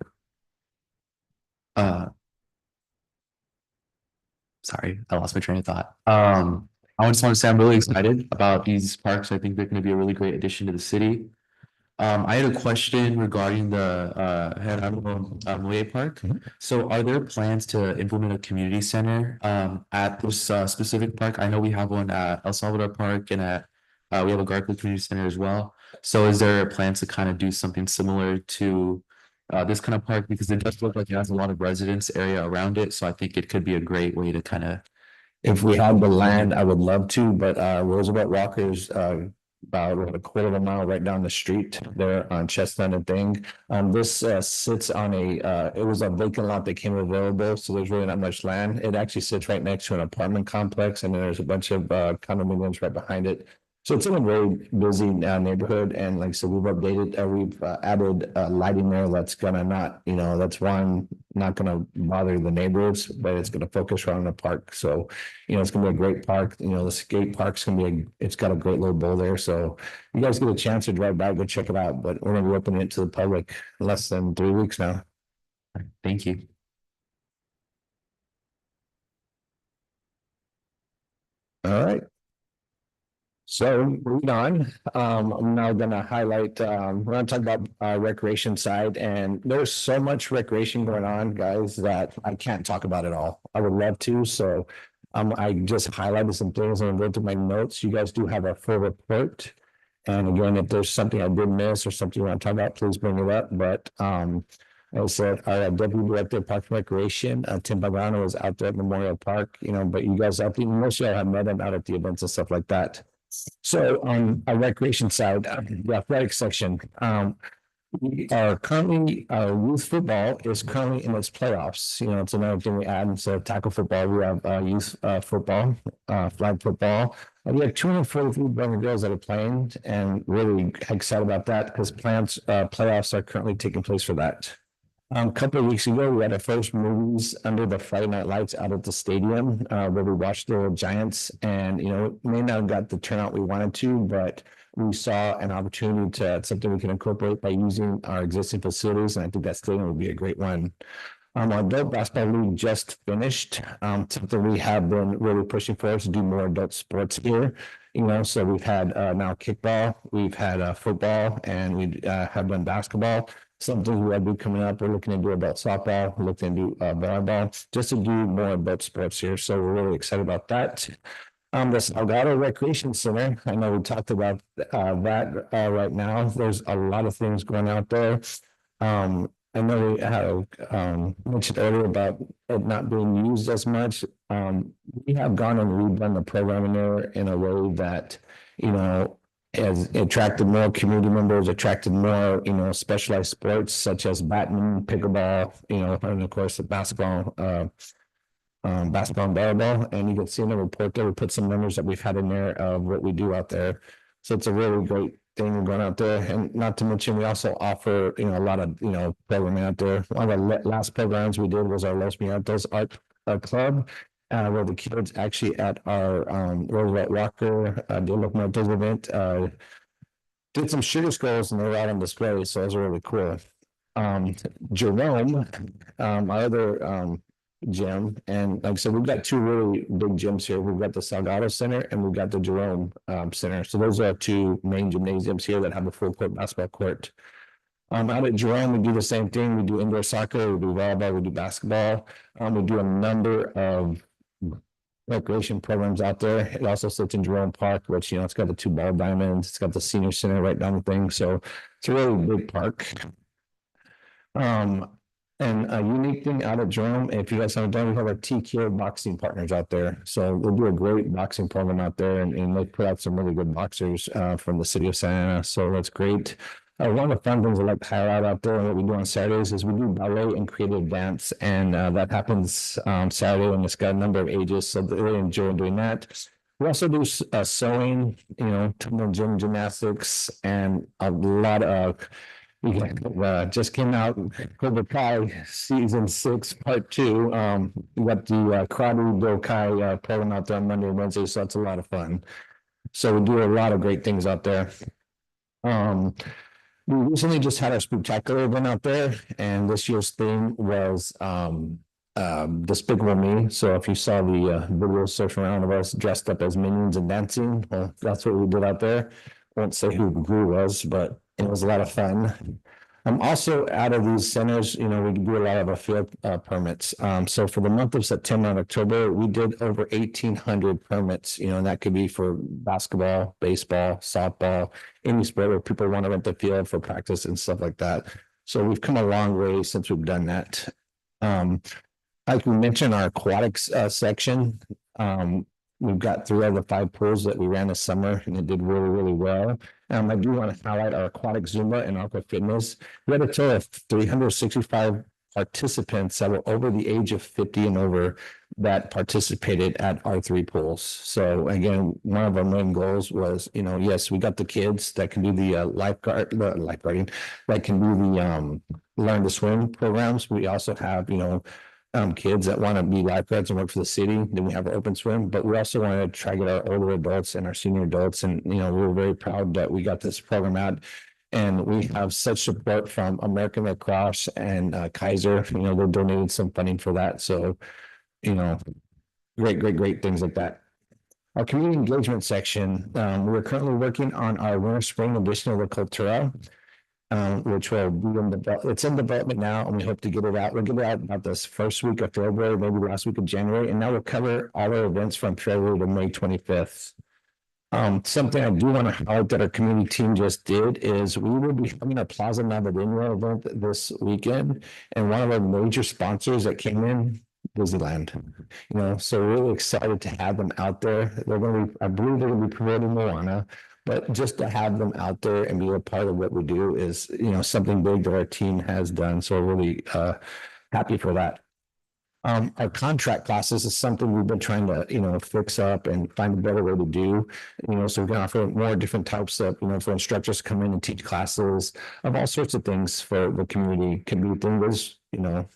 Sorry, I lost my train of thought. I just want to say I'm really excited about these parks. I think they're going to be a really great addition to the city. I had a question regarding the Moye Park. So are there plans to implement a community center at this specific park? I know we have one at El Salvador Park and we have a Garfield Community Center as well. So is there a plan to kind of do something similar to this kind of park? Because it does look like it has a lot of residence area around it. So I think it could be a great way to kind of. If we had the land, I would love to, but Roosevelt Walker's about a quarter of a mile right down the street there on Chestnut and Thing. This sits on it was a vacant lot that came available, so there's really not much land. It actually sits right next to an apartment complex, and then there's a bunch of condominiums right behind it. So it's in a very busy neighborhood, and like I said, we've added lighting there that's gonna that's not gonna bother the neighbors, but it's gonna focus around the park. So, it's gonna be a great park. The skate park's it's got a great little bowl there. So you guys get a chance to drive by, go check it out. But we're gonna be opening it to the public in less than 3 weeks now. Thank you. All right. So moving on, I'm now gonna highlight, we're gonna talk about recreation side, and there's so much recreation going on, guys, that I can't talk about it all. I would love to, so I just highlighted some things and wrote to my notes. You guys do have a full report. And again, if there's something I did miss or something you want to talk about, please bring it up. But I said, our Deputy Director of Parks and Recreation, Tim Pagano, was out there at Memorial Park, but you guys, most of y'all have met him out at the events and stuff like that. So on our recreation side, the athletic section, we are currently, our youth football is currently in its playoffs. It's another thing we add. Instead of tackle football, we have youth football, flag football. And we have 243 boys and girls that are playing, and really excited about that because playoffs are currently taking place for that. A couple of weeks ago, we had our first movies under the Friday Night Lights out at the stadium, where we watched the Giants, and it may not have got the turnout we wanted to, but we saw an opportunity something we can incorporate by using our existing facilities, and I think that stadium would be a great one. Our adult basketball league just finished. Something we have been really pushing for is to do more adult sports here. You know, so we've had now kickball, we've had football, and we have done basketball. Something we have been coming up. We're looking to do adult softball, we're looking to do volleyball, just to do more adult sports here. So we're really excited about that. The Salgado Recreation Center, I know we talked about that right now. There's a lot of things going out there. I know we have mentioned earlier about it not being used as much. We have gone and redone the programming there in a way that, you know, has attracted more community members, attracted more, you know, specialized sports such as badminton, pickleball, you know, and of course the basketball and volleyball. And you can see in the report there, we put some numbers that we've had in there of what we do out there. So it's a really great thing going out there. And not to mention, we also offer, you know, a lot of, you know, programming out there. One of the last programs we did was our Los Miatos Art Club, where the kids actually at our Roosevelt Walker De Los Muertos event did some sugar skulls and they were out on display. So it was really cool. Jerome, my other gym, and like I said, we've got two really big gyms here. We've got the Salgado Center and we've got the Jerome Center. So those are two main gymnasiums here that have a full court basketball court. Out at Jerome, we do the same thing. We do indoor soccer, we do volleyball, we do basketball. We do a number of recreation programs out there. It also sits in Jerome Park, which, you know, it's got the two ball diamonds, it's got the senior center right down the thing. So it's a really big park. And a unique thing out at Jerome, if you guys haven't done, we have our TQ boxing partners out there. So they do a great boxing program out there and they put out some really good boxers from the city of Santa Ana. So that's great. One of the fun things I like to highlight out there and what we do on Saturdays is we do ballet and creative dance. And that happens Saturday, and it's got a number of ages. So they really enjoy doing that. We also do sewing, you know, gymnastics, and a lot of we just came out Cobra Kai season 6 part 2. We got the Karate Do Kai program out there on Monday and Wednesday, so that's a lot of fun. So we do a lot of great things out there. We recently just had our spectacular event out there, and this year's theme was Despicable Me. So if you saw the video surfing around of us dressed up as minions and dancing, well, that's what we did out there. I won't say who the guru was, but it was a lot of fun. Also out of these centers, you know, we do a lot of our field permits. So for the month of September and October, we did over 1,800 permits, you know, and that could be for basketball, baseball, softball, any sport where people want to rent the field for practice and stuff like that. So we've come a long way since we've done that. Like we mentioned, our aquatics section, we've got 3 out of the 5 pools that we ran this summer, and it did really, really well. I do want to highlight our aquatic Zumba and Aqua Fitness. We had a total of 365 participants that were over the age of 50 and over that participated at our 3 pools. So again, one of our main goals was, you know, yes, we got the kids that can do the lifeguarding, that can do the learn to swim programs. We also have, you know, kids that want to be lifeguards and work for the city. Then we have our open swim, but we also want to try to get our older adults and our senior adults. And, you know, we're very proud that we got this program out, and we have such support from American Red Cross and Kaiser. You know, they donated some funding for that. So, you know, great things like that. Our community engagement section, we're currently working on our winter spring edition of the Cultura. Which will be it's in development now, and we hope to get it out. We'll get it out about this first week of February, maybe last week of January, and that will cover all our events from February to May 25th. Something I do want to highlight that our community team just did is we will be having a Plaza Navideño event this weekend, and one of our major sponsors that came in, Disneyland. You know, so we're really excited to have them out there. They're going to be, I believe they're going to be promoting Moana. But just to have them out there and be a part of what we do is, you know, something big that our team has done. So we're really happy for that. Our contract classes is something we've been trying to, you know, fix up and find a better way to do. You know, so we can offer more different types of, you know, for instructors to come in and teach classes of all sorts of things for the community. Can be things you know.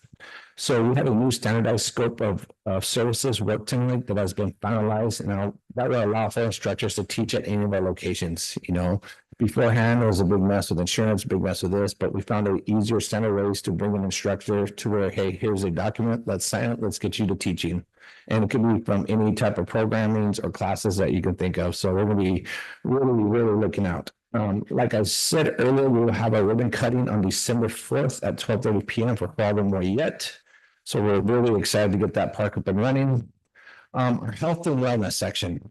So we have a new standardized scope of services work template that has been finalized, and now that will allow for instructors to teach at any of our locations, you know. Beforehand, it was a big mess with insurance, big mess with this, but we found an easier standard ways to bring an instructor to where, hey, here's a document, let's sign it, let's get you to teaching. And it could be from any type of programmings or classes that you can think of. So we're gonna be really, really looking out. Like I said earlier, we will have a ribbon cutting on December 4th at 12:30 PM for Father More Yet. So we're really excited to get that park up and running. Our health and wellness section.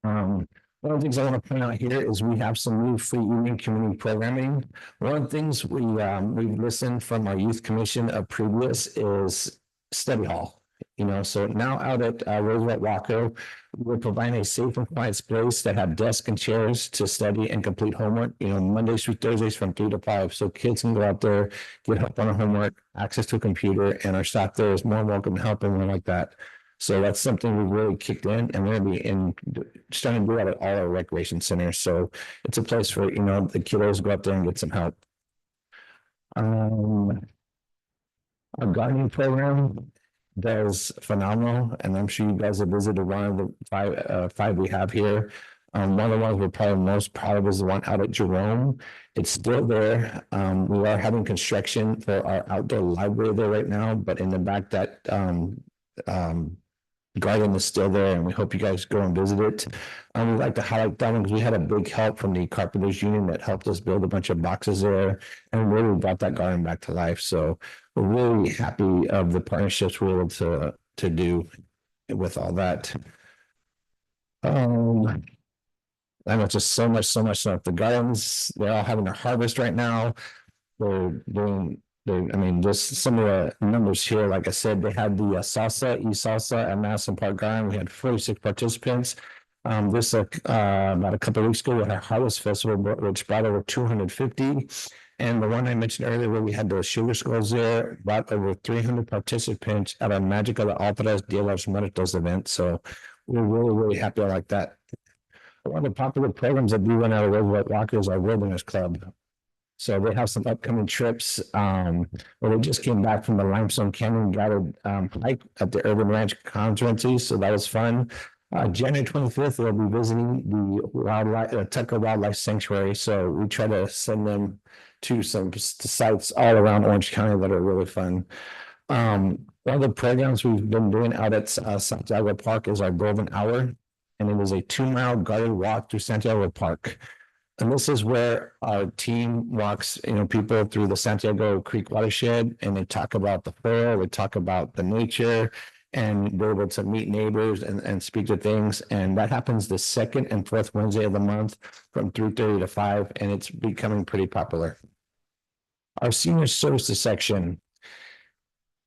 One of the things I want to point out here is we have some new free evening community programming. One of the things we've listened from our youth commission of previous is study hall. You know, so now out at Roosevelt Walker, we're providing a safe and quiet space that have desks and chairs to study and complete homework, you know, Mondays through Thursdays from 3 to 5. So kids can go out there, get help on their homework, access to a computer, and our staff there is more than welcome to help anyone like that. So that's something we've really kicked in, and we're gonna be starting to do that at all our recreation centers. So it's a place for, you know, the kiddos go out there and get some help. Our gardening program does phenomenal, and I'm sure you guys have visited one of the five we have here. One of the ones we're probably most proud of is the one out at Jerome. It's still there. We are having construction for our outdoor library there right now, but in the back that garden is still there, and we hope you guys go and visit it. We'd like to highlight that one because we had a big help from the Carpenters Union that helped us build a bunch of boxes there and really brought that garden back to life. So we're really happy of the partnerships we're able to do with all that. I know just so much stuff. The gardens, they're all having their harvest right now. They're doing just some of the numbers here, like I said, they had the salsa at Madison Park Garden. We had 46 participants. About a couple of weeks ago, we had our Harvest Festival, which brought over 250. And the one I mentioned earlier, where we had the sugar skulls there, brought over 300 participants at our Magical de Altares Dia de los Muertos event. So we're really, really happy like that. One of the popular programs that we run out of Roosevelt Walker is our Wilderness Club. So they have some upcoming trips. Well, they just came back from the Limestone Canyon guided hike at the Urban Ranch Conferences, so that was fun. January 25th, they'll be visiting the Tucker Wildlife Sanctuary. So we try to send them to some sites all around Orange County that are really fun. One of the programs we've been doing out at Santiago Park is our Golden Hour, and it is a 2-mile guided walk through Santiago Park. And this is where our team walks, you know, people through the Santiago Creek watershed, and they talk about the flora, they talk about the nature, and they're able to meet neighbors and speak to things. And that happens the second and fourth Wednesday of the month from 3:30 to 5, and it's becoming pretty popular. Our senior services section.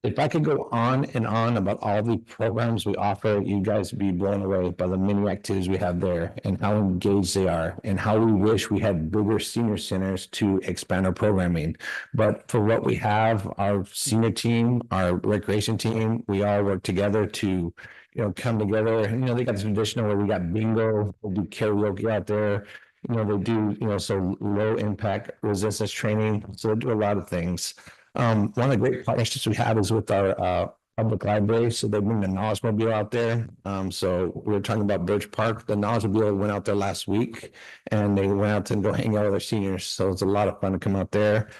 If I could go on and on about all the programs we offer, you guys would be blown away by the many activities we have there and how engaged they are and how we wish we had bigger senior centers to expand our programming. But for what we have, our senior team, our recreation team, we all work together to, you know, come together. You know, they got this traditional where we got bingo, we'll do karaoke out there. You know, they do, you know, so low impact resistance training. So they do a lot of things. One of the great partnerships we have is with our public library. So they bring the Knowledge Mobile out there. So we were talking about Birch Park. The Knowledge Mobile went out there last week, and they went out to go hang out with their seniors. So it's a lot of fun to come out there.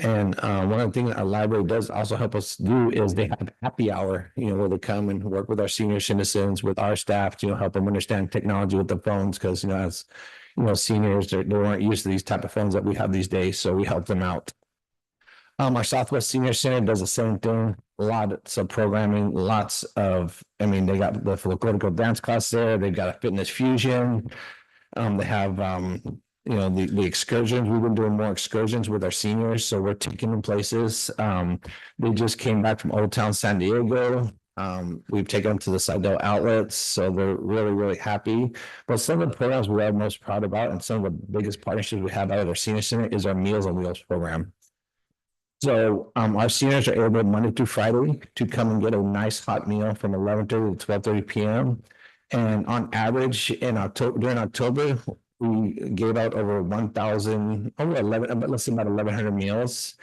And one of the things our library does also help us do is they have happy hour, you know, where they come and work with our senior citizens, with our staff to, you know, help them understand technology with the phones. Because, you know, as you know, seniors, they weren't used to these type of phones that we have these days. So we help them out. Our Southwest Senior Center does the same thing. Lots of programming, lots of, I mean, they got the folklorical dance class there. They've got a fitness fusion. They have, you know, the excursions. We've been doing more excursions with our seniors. So we're taking them places. They just came back from Old Town San Diego. We've taken them to the Seidel outlets. So they're really, really happy. But some of the programs we are most proud about and some of the biggest partnerships we have out of our senior center is our Meals on Wheels program. So our seniors are able Monday through Friday to come and get a nice hot meal from 11:30 to 12:30 p.m. And on average in October, during October, we gave out over 1,000, let's say about 1,100 meals.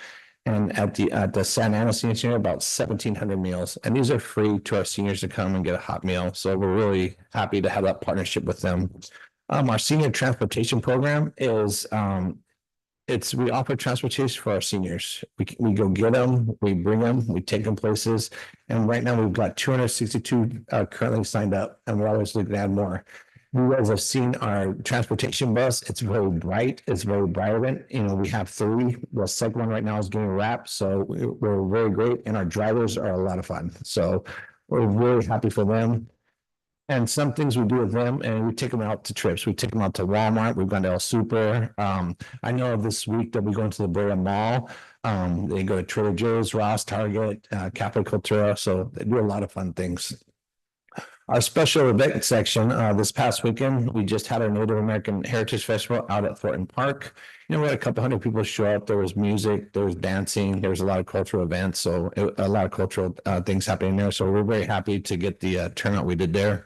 And at the Santa Ana Senior Center, about 1,700 meals. And these are free to our seniors to come and get a hot meal. So we're really happy to have that partnership with them. Our senior transportation program is, we offer transportation for our seniors. We go get them, we bring them, we take them places. And right now we've got 262 currently signed up, and we're always looking to add more. You guys have seen our transportation bus. It's very bright. It's very vibrant. You know, we have 3. The second one right now is getting wrapped. So we're very great. And our drivers are a lot of fun. So we're really happy for them. And some things we do with them, and we take them out to trips. We take them out to Walmart. We've gone to El Super. I know this week they'll be going to the Brea Mall. They go to Trader Joe's, Ross, Target, Cafe Cultura. So they do a lot of fun things. Our special event section, this past weekend, we just had our Native American Heritage Festival out at Thornton Park. You know, we had a couple hundred people show up. There was music, there was dancing, there was a lot of cultural events. So a lot of cultural things happening there. So we're very happy to get the turnout we did there.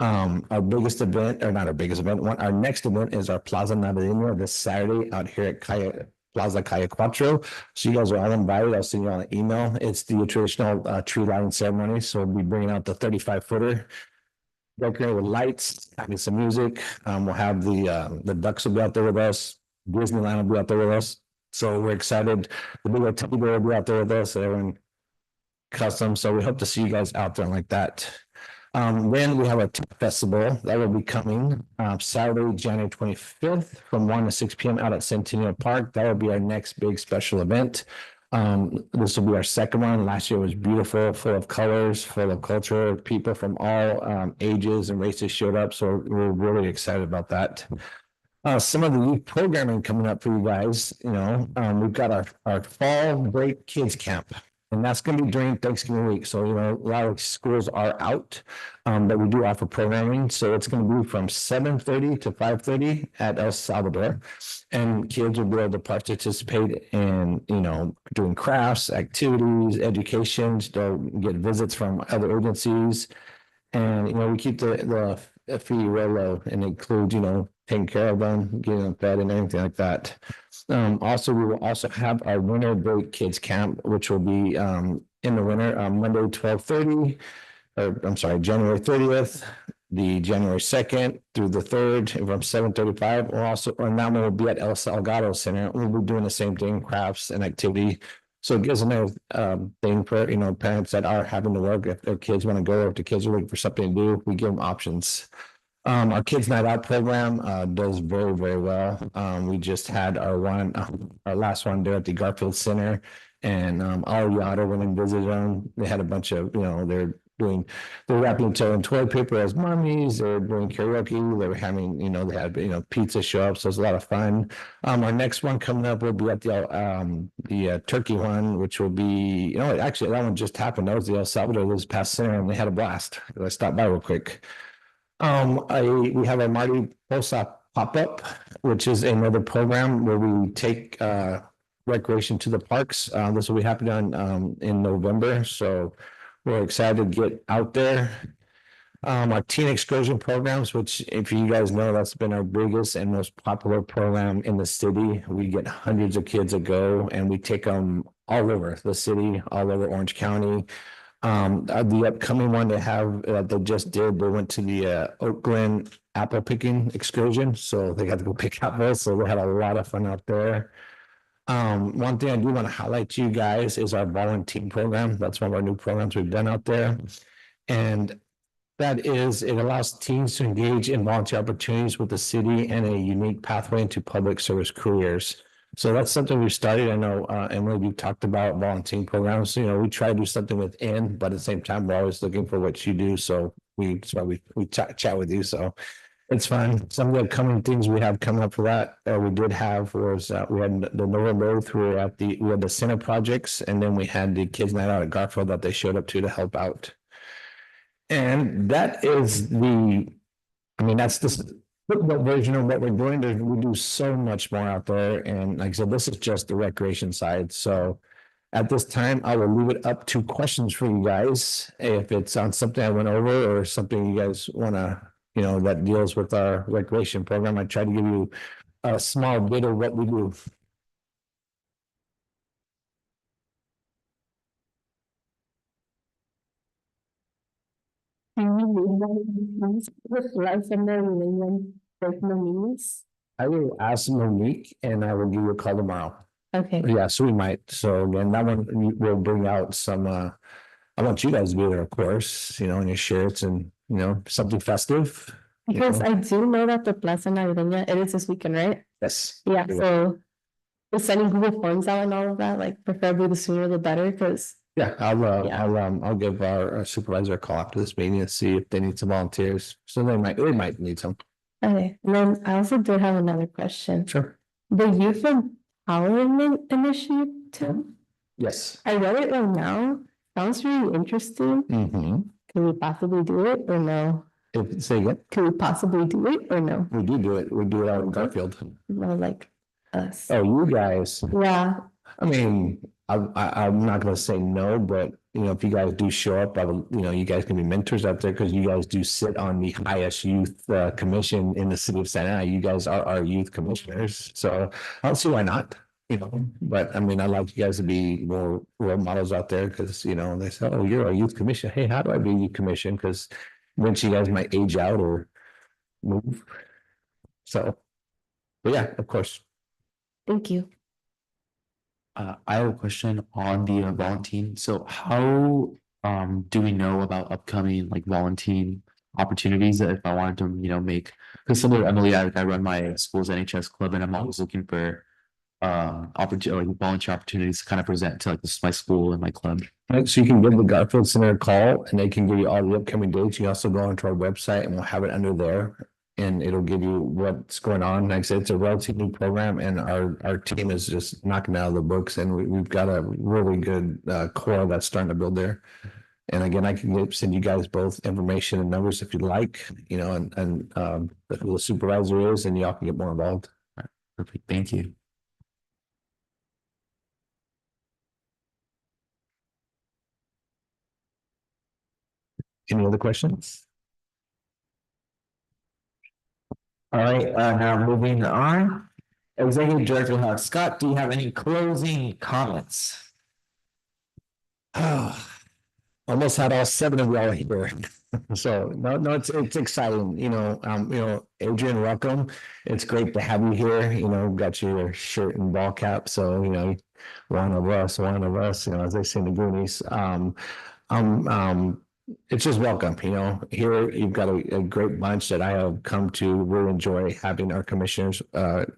Our biggest event, or not our biggest event, our next event is our Plaza Navideña this Saturday out here at Plaza Calle Cuatro. So you guys are all invited. I'll send you all an email. It's the traditional tree lighting ceremony. So we'll be bringing out the 35-footer, decorated with lights, having some music. We'll have the Ducks will be out there with us. Disneyland will be out there with us. So we're excited. The big old teddy bear will be out there with us. Everyone custom. So we hope to see you guys out there like that. Then we have a tech festival that will be coming Saturday, January 25th from 1 to 6 p.m. out at Centennial Park. That will be our next big special event. This will be our second one. Last year was beautiful, full of colors, full of culture. People from all ages and races showed up. So we're really excited about that. Some of the youth programming coming up for you guys, you know, we've got our fall break kids camp. And that's going to be during Thanksgiving week. So, you know, a lot of schools are out, but we do offer programming. So it's going to be from 7:30 to 5:30 at El Salvador. And kids will be able to participate in, you know, doing crafts, activities, education. They'll get visits from other agencies. And, you know, we keep the fee real low and include, you know, taking care of them, getting them fed and everything like that. Also, we will also have our winter break kids camp, which will be in the winter, Monday, 12:30, or I'm sorry, January 30th, the January 2nd through the 3rd from 7:35. We're also, and that one will be at El Salgado Center. We'll be doing the same thing, crafts and activity. So it gives another thing for, you know, parents that are having to work. If their kids want to go, or if the kids are looking for something to do, we give them options. Our Kids Night Out program does very, very well. We just had our last one there at the Garfield Center, and our Yada went and visited them. They had a bunch of, you know, they're wrapping each other in toilet paper as mummies. They're doing karaoke. They were having, you know, they had, you know, pizza show up. So it's a lot of fun. Our next one coming up will be at the turkey one, which will be, you know, actually that one just happened. That was the El Salvador this past center, and they had a blast. I stopped by real quick. We have a Marty Posa pop-up, which is another program where we take recreation to the parks. This will be happening in November, so we're excited to get out there. Our teen excursion programs, which if you guys know, that's been our biggest and most popular program in the city. We get hundreds of kids that go, and we take them all over the city, all over Orange County. The upcoming one they have they just did, they went to the Oak Glen apple picking excursion, so they got to go pick apples. So they had a lot of fun out there. One thing I do want to highlight to you guys is our volunteer program. That's one of our new programs we've done out there, and that is, it allows teens to engage in volunteer opportunities with the city and a unique pathway into public service careers. So that's something we started. I know, Emily, you talked about volunteering programs. You know, we try to do something within, but at the same time, we're always looking for what you do. So that's why we chat with you. So it's fun. Some of the upcoming things we have coming up for that, we did have was we had the November through we had the center projects, and then we had the Kids Night Out at Garfield that they showed up to help out. And that is that's the version of what we're doing. We do so much more out there. And like I said, this is just the recreation side. So at this time, I will leave it up to questions for you guys. If it's on something I went over or something you guys want to, you know, that deals with our recreation program, I try to give you a small bit of what we do. I will ask Monique and I will give you a call tomorrow. Okay, Yeah, so we might. So again, that one will bring out some, I want you guys to be there, of course, you know, in your shirts and, you know, something festive. you because know. I do know that the Plaza Navideña, it is this weekend, right? Yes. Yeah, so we're sending Google Forms out and all of that, like preferably the sooner the better, because Yeah, Yeah. I'll give our supervisor a call after this meeting and see if they need some volunteers. So they might need some. okay, and then I also did have another question. Sure. The Youth Empowerment Initiative, Yes. I read it right now, sounds really interesting. Mm-hmm. Can we possibly do it or no? Say again, Can we possibly do it or no? we do it. We do it out in Garfield. No, like us. Oh, you guys. Yeah, I mean, I'm not gonna say no, but you know, if you guys do show up, you know, you guys can be mentors out there because you guys do sit on the highest youth commission in the city of Santa Ana. You guys are our youth commissioners, so I don't see why not. You know, but I mean, I'd like you guys to be more role models out there because you know they say, "Oh, you're a youth commission. Hey, how do I be a youth commission?" Because eventually, you guys might age out or move. So, but yeah, of course. thank you. I have a question on the volunteer. So how do we know about upcoming like volunteer opportunities that if I wanted to, you know, make, because similar to Emily, I run my school's NHS club and I'm always looking for opportunity, like volunteer opportunities to kind of present to like this my school and my club. Right, so you can give the Garfield Center a call and they can give you all the upcoming dates. You can also go onto our website and we'll have it under there. And it'll give you what's going on. Like I said, it's a relatively new program and our team is just knocking it out of the books and we've got a really good core that's starting to build there. And again, I can send you guys both information and numbers if you'd like, you know, and who the supervisor is and y'all can get more involved. Perfect. Thank you. Any other questions? All right, now moving on. Executive Director Howard Scott, do you have any closing comments? Almost had all seven of y'all here. So no, it's exciting, you know, Adrian, welcome. It's great to have you here, you know, got your shirt and ball cap, so, you know, one of us, you know, as they say in the Goonies. It's just welcome, you know, here you've got a great bunch that I have come to really enjoy having our commissioners.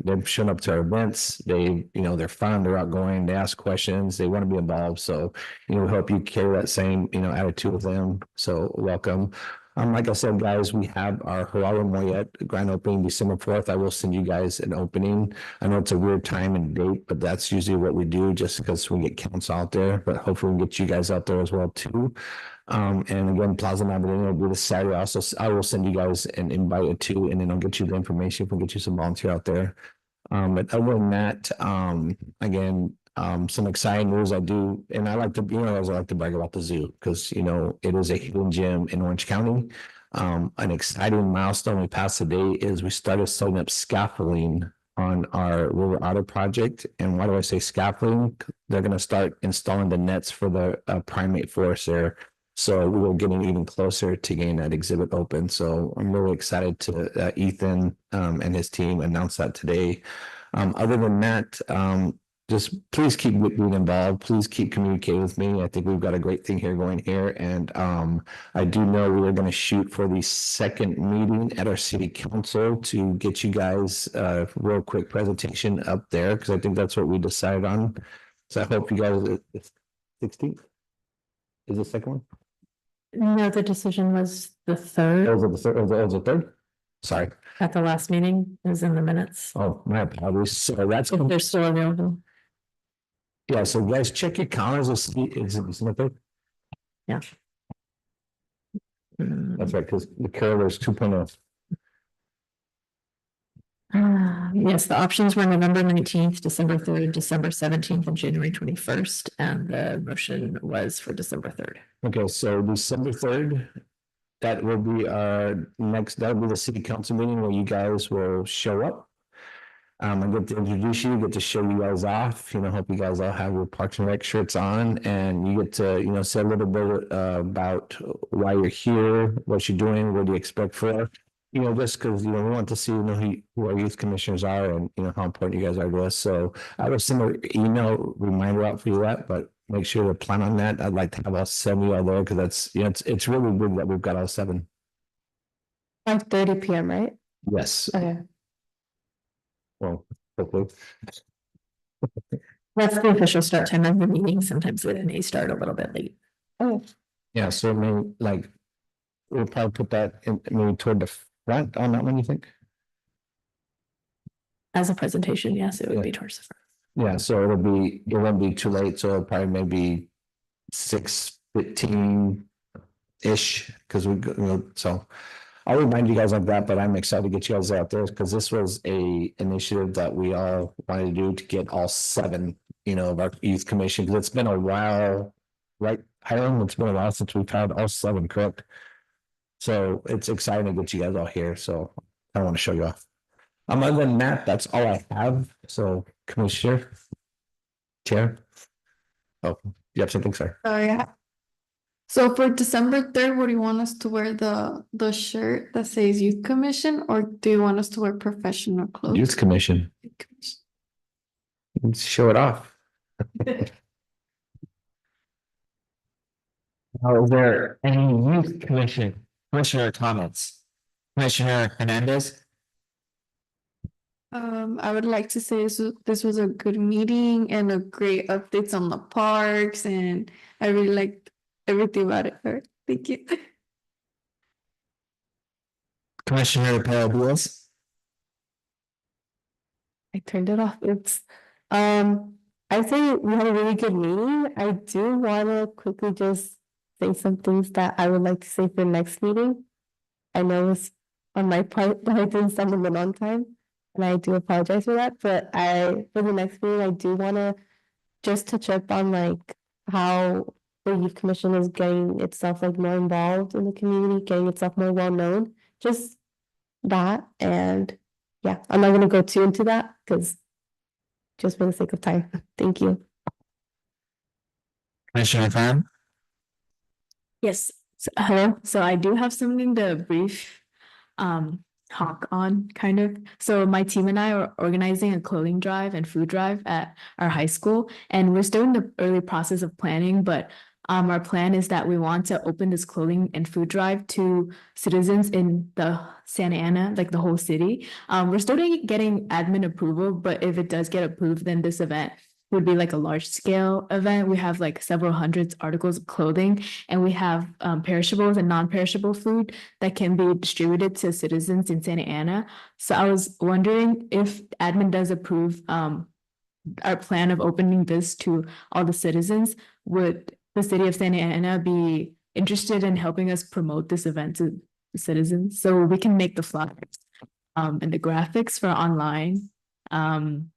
They've shown up to our events. They, you know, they're fun, they're outgoing, they ask questions, they want to be involved. So, you know, we hope you carry that same, you know, attitude with them. So welcome. Like I said, guys, we have our Geraldo Moyet grand opening December 4th. I will send you guys an opening. I know it's a weird time and date, but that's usually what we do just because we get counts out there, but hopefully we get you guys out there as well too. And again, Plaza Navideña will be this Saturday. Also, I will send you guys an invite too, and then I'll get you the information. We'll get you some volunteer out there. But other than that, again, some exciting news I do, and I like to, you know, I like to brag about the zoo because, you know, it is a hidden gem in Orange County. An exciting milestone we passed today is we started setting up scaffolding on our River Otter project. And why do I say scaffolding? They're going to start installing the nets for the primate forest there. So we were getting even closer to getting that exhibit open. So I'm really excited to Ethan and his team announce that today. Other than that, just please keep being involved. Please keep communicating with me. I think we've got a great thing here going here. And I do know we are going to shoot for the second meeting at our city council to get you guys a real quick presentation up there because I think that's what we decided on. So I hope you guys, it's 16th is the second one. No, the decision was the third Oh, was it the third? Sorry. at the last meeting, is in the minutes. Oh, my apologies. So that's, If they're still available. yeah, so guys, check your calendars. Is it the third? Yeah. That's right, because the Carolers 2.0. Yes, the options were November 19th, December 3rd, December 17th, and January 21st, and the motion was for December 3rd. Okay, so December 3rd, that will be our next, that'll be the city council meeting where you guys will show up. I get to introduce you, get to show you guys off, hope you guys all have your Parks and Rec shirts on and you get to, say a little bit about why you're here, what you're doing, what do you expect for. Just because, we want to see, who our youth commissioners are and, how important you guys are to us. So I will send an email reminder out for you that, but make sure to plan on that. I'd like to have all 7 of you all there because that's, it's really good that we've got all 7. 5:30 PM, right? Yes, Okay. well, hopefully. That's the official start time of the meeting. Sometimes it may start a little bit late. Oh, Yeah, so I mean, like, we'll probably put that in, maybe toward the front on that one, you think? as a presentation, yes, it would Yeah. be towards the front. Yeah, so it won't be too late, so it'll probably maybe 6:15-ish, because so. I'll remind you guys of that, but I'm excited to get you guys out there, because this was a initiative that we all wanted to do to get all 7, of our youth commission, because it's been a while. Right, Hiram, it's been a while since we've had all 7, correct? So it's exciting to get you guys all here, so I want to show you off. Other than that, that's all I have, so Commissioner. Chair. Oh, you have something, sir? Oh, yeah. So for December 3rd, what do you want us to wear the shirt that says Youth Commission, or do you want us to wear professional clothes? Youth Commission, Youth Commission. let's show it off. Is there any youth commissioner comments? Commissioner Hernandez? I would like to say this was a good meeting and a great updates on the parks, and I really liked everything about it. All right, thank you. Commissioner Peralvillas? I turned it off. I say we had a really good meeting. I do wanna quickly just say some things that I would like to say for next meeting. I know it's on my part that I didn't send them in on time, and I do apologize for that, but for the next meeting, I do wanna just touch up on like how the youth commission is getting itself like more involved in the community, getting itself more well known, just that, and yeah, I'm not gonna go too into that, because just for the sake of time, thank you. Commissioner Fan? Yes, hello. So I do have something to brief Hawk on kind of. So my team and I are organizing a clothing drive and food drive at our high school, and we're still in the early process of planning, but our plan is that we want to open this clothing and food drive to citizens in the Santa Ana, like the whole city. We're still getting admin approval, but if it does get approved, then this event would be like a large scale event. We have like several hundreds articles of clothing, and we have perishables and non-perishable food that can be distributed to citizens in Santa Ana. So I was wondering if admin does approve our plan of opening this to all the citizens, would the city of Santa Ana be interested in helping us promote this event to the citizens? So we can make the flyers and the graphics for online. And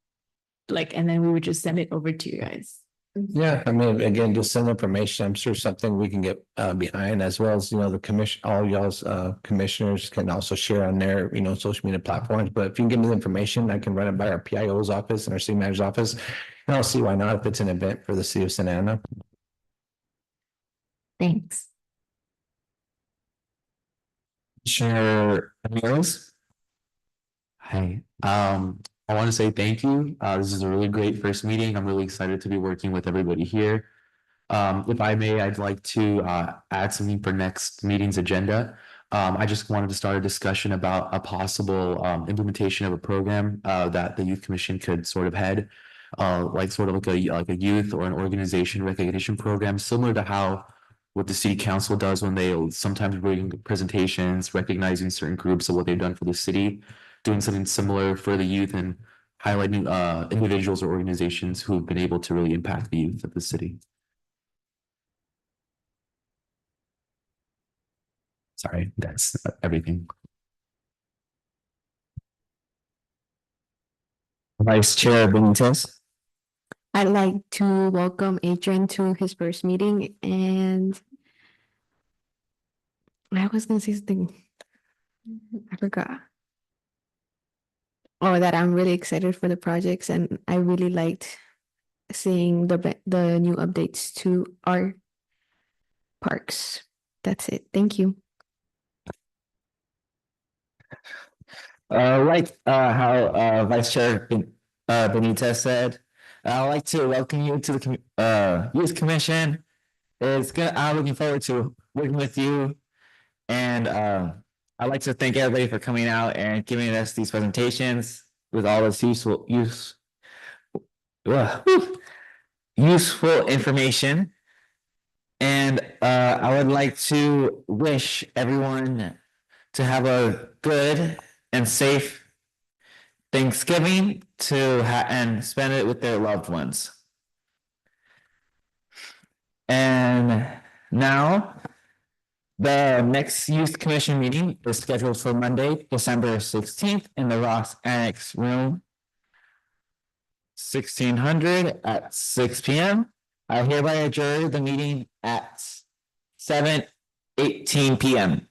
then we would just send it over to you guys. Yeah, I mean, again, just send information. I'm sure something we can get behind, as well as, the commission, all y'all's commissioners can also share on their, social media platforms. But if you can give me the information, I can run it by our PIO's office and our city manager's office. And I'll see why not, if it's an event for the city of Santa Ana. Thanks. Commissioner Ramirez? Hi, I want to say thank you. This is a really great first meeting. I'm really excited to be working with everybody here. If I may, I'd like to add something for next meeting's agenda. I just wanted to start a discussion about a possible implementation of a program that the Youth Commission could sort of head. Like a youth or an organization recognition program, similar to how what the city council does when they sometimes bring presentations recognizing certain groups of what they've done for the city, doing something similar for the youth and highlighting individuals or organizations who have been able to really impact the youth of the city. Sorry, that's everything. Vice Chair Benitez? I'd like to welcome Adrian to his first meeting, and I was gonna say something. I forgot. or that I'm really excited for the projects, and I really liked seeing the new updates to our parks. That's it. Thank you. How Vice Chair Benitez said, I'd like to welcome you to the Youth Commission. It's good. I'm looking forward to working with you. And I'd like to thank everybody for coming out and giving us these presentations with all this useful information. And I would like to wish everyone to have a good and safe Thanksgiving and spend it with their loved ones. And now, the next Youth Commission meeting is scheduled for Monday, December 16th in the Ross Annex Room 1600 at 6 p.m. I hereby adjourn the meeting at 7:18 p.m.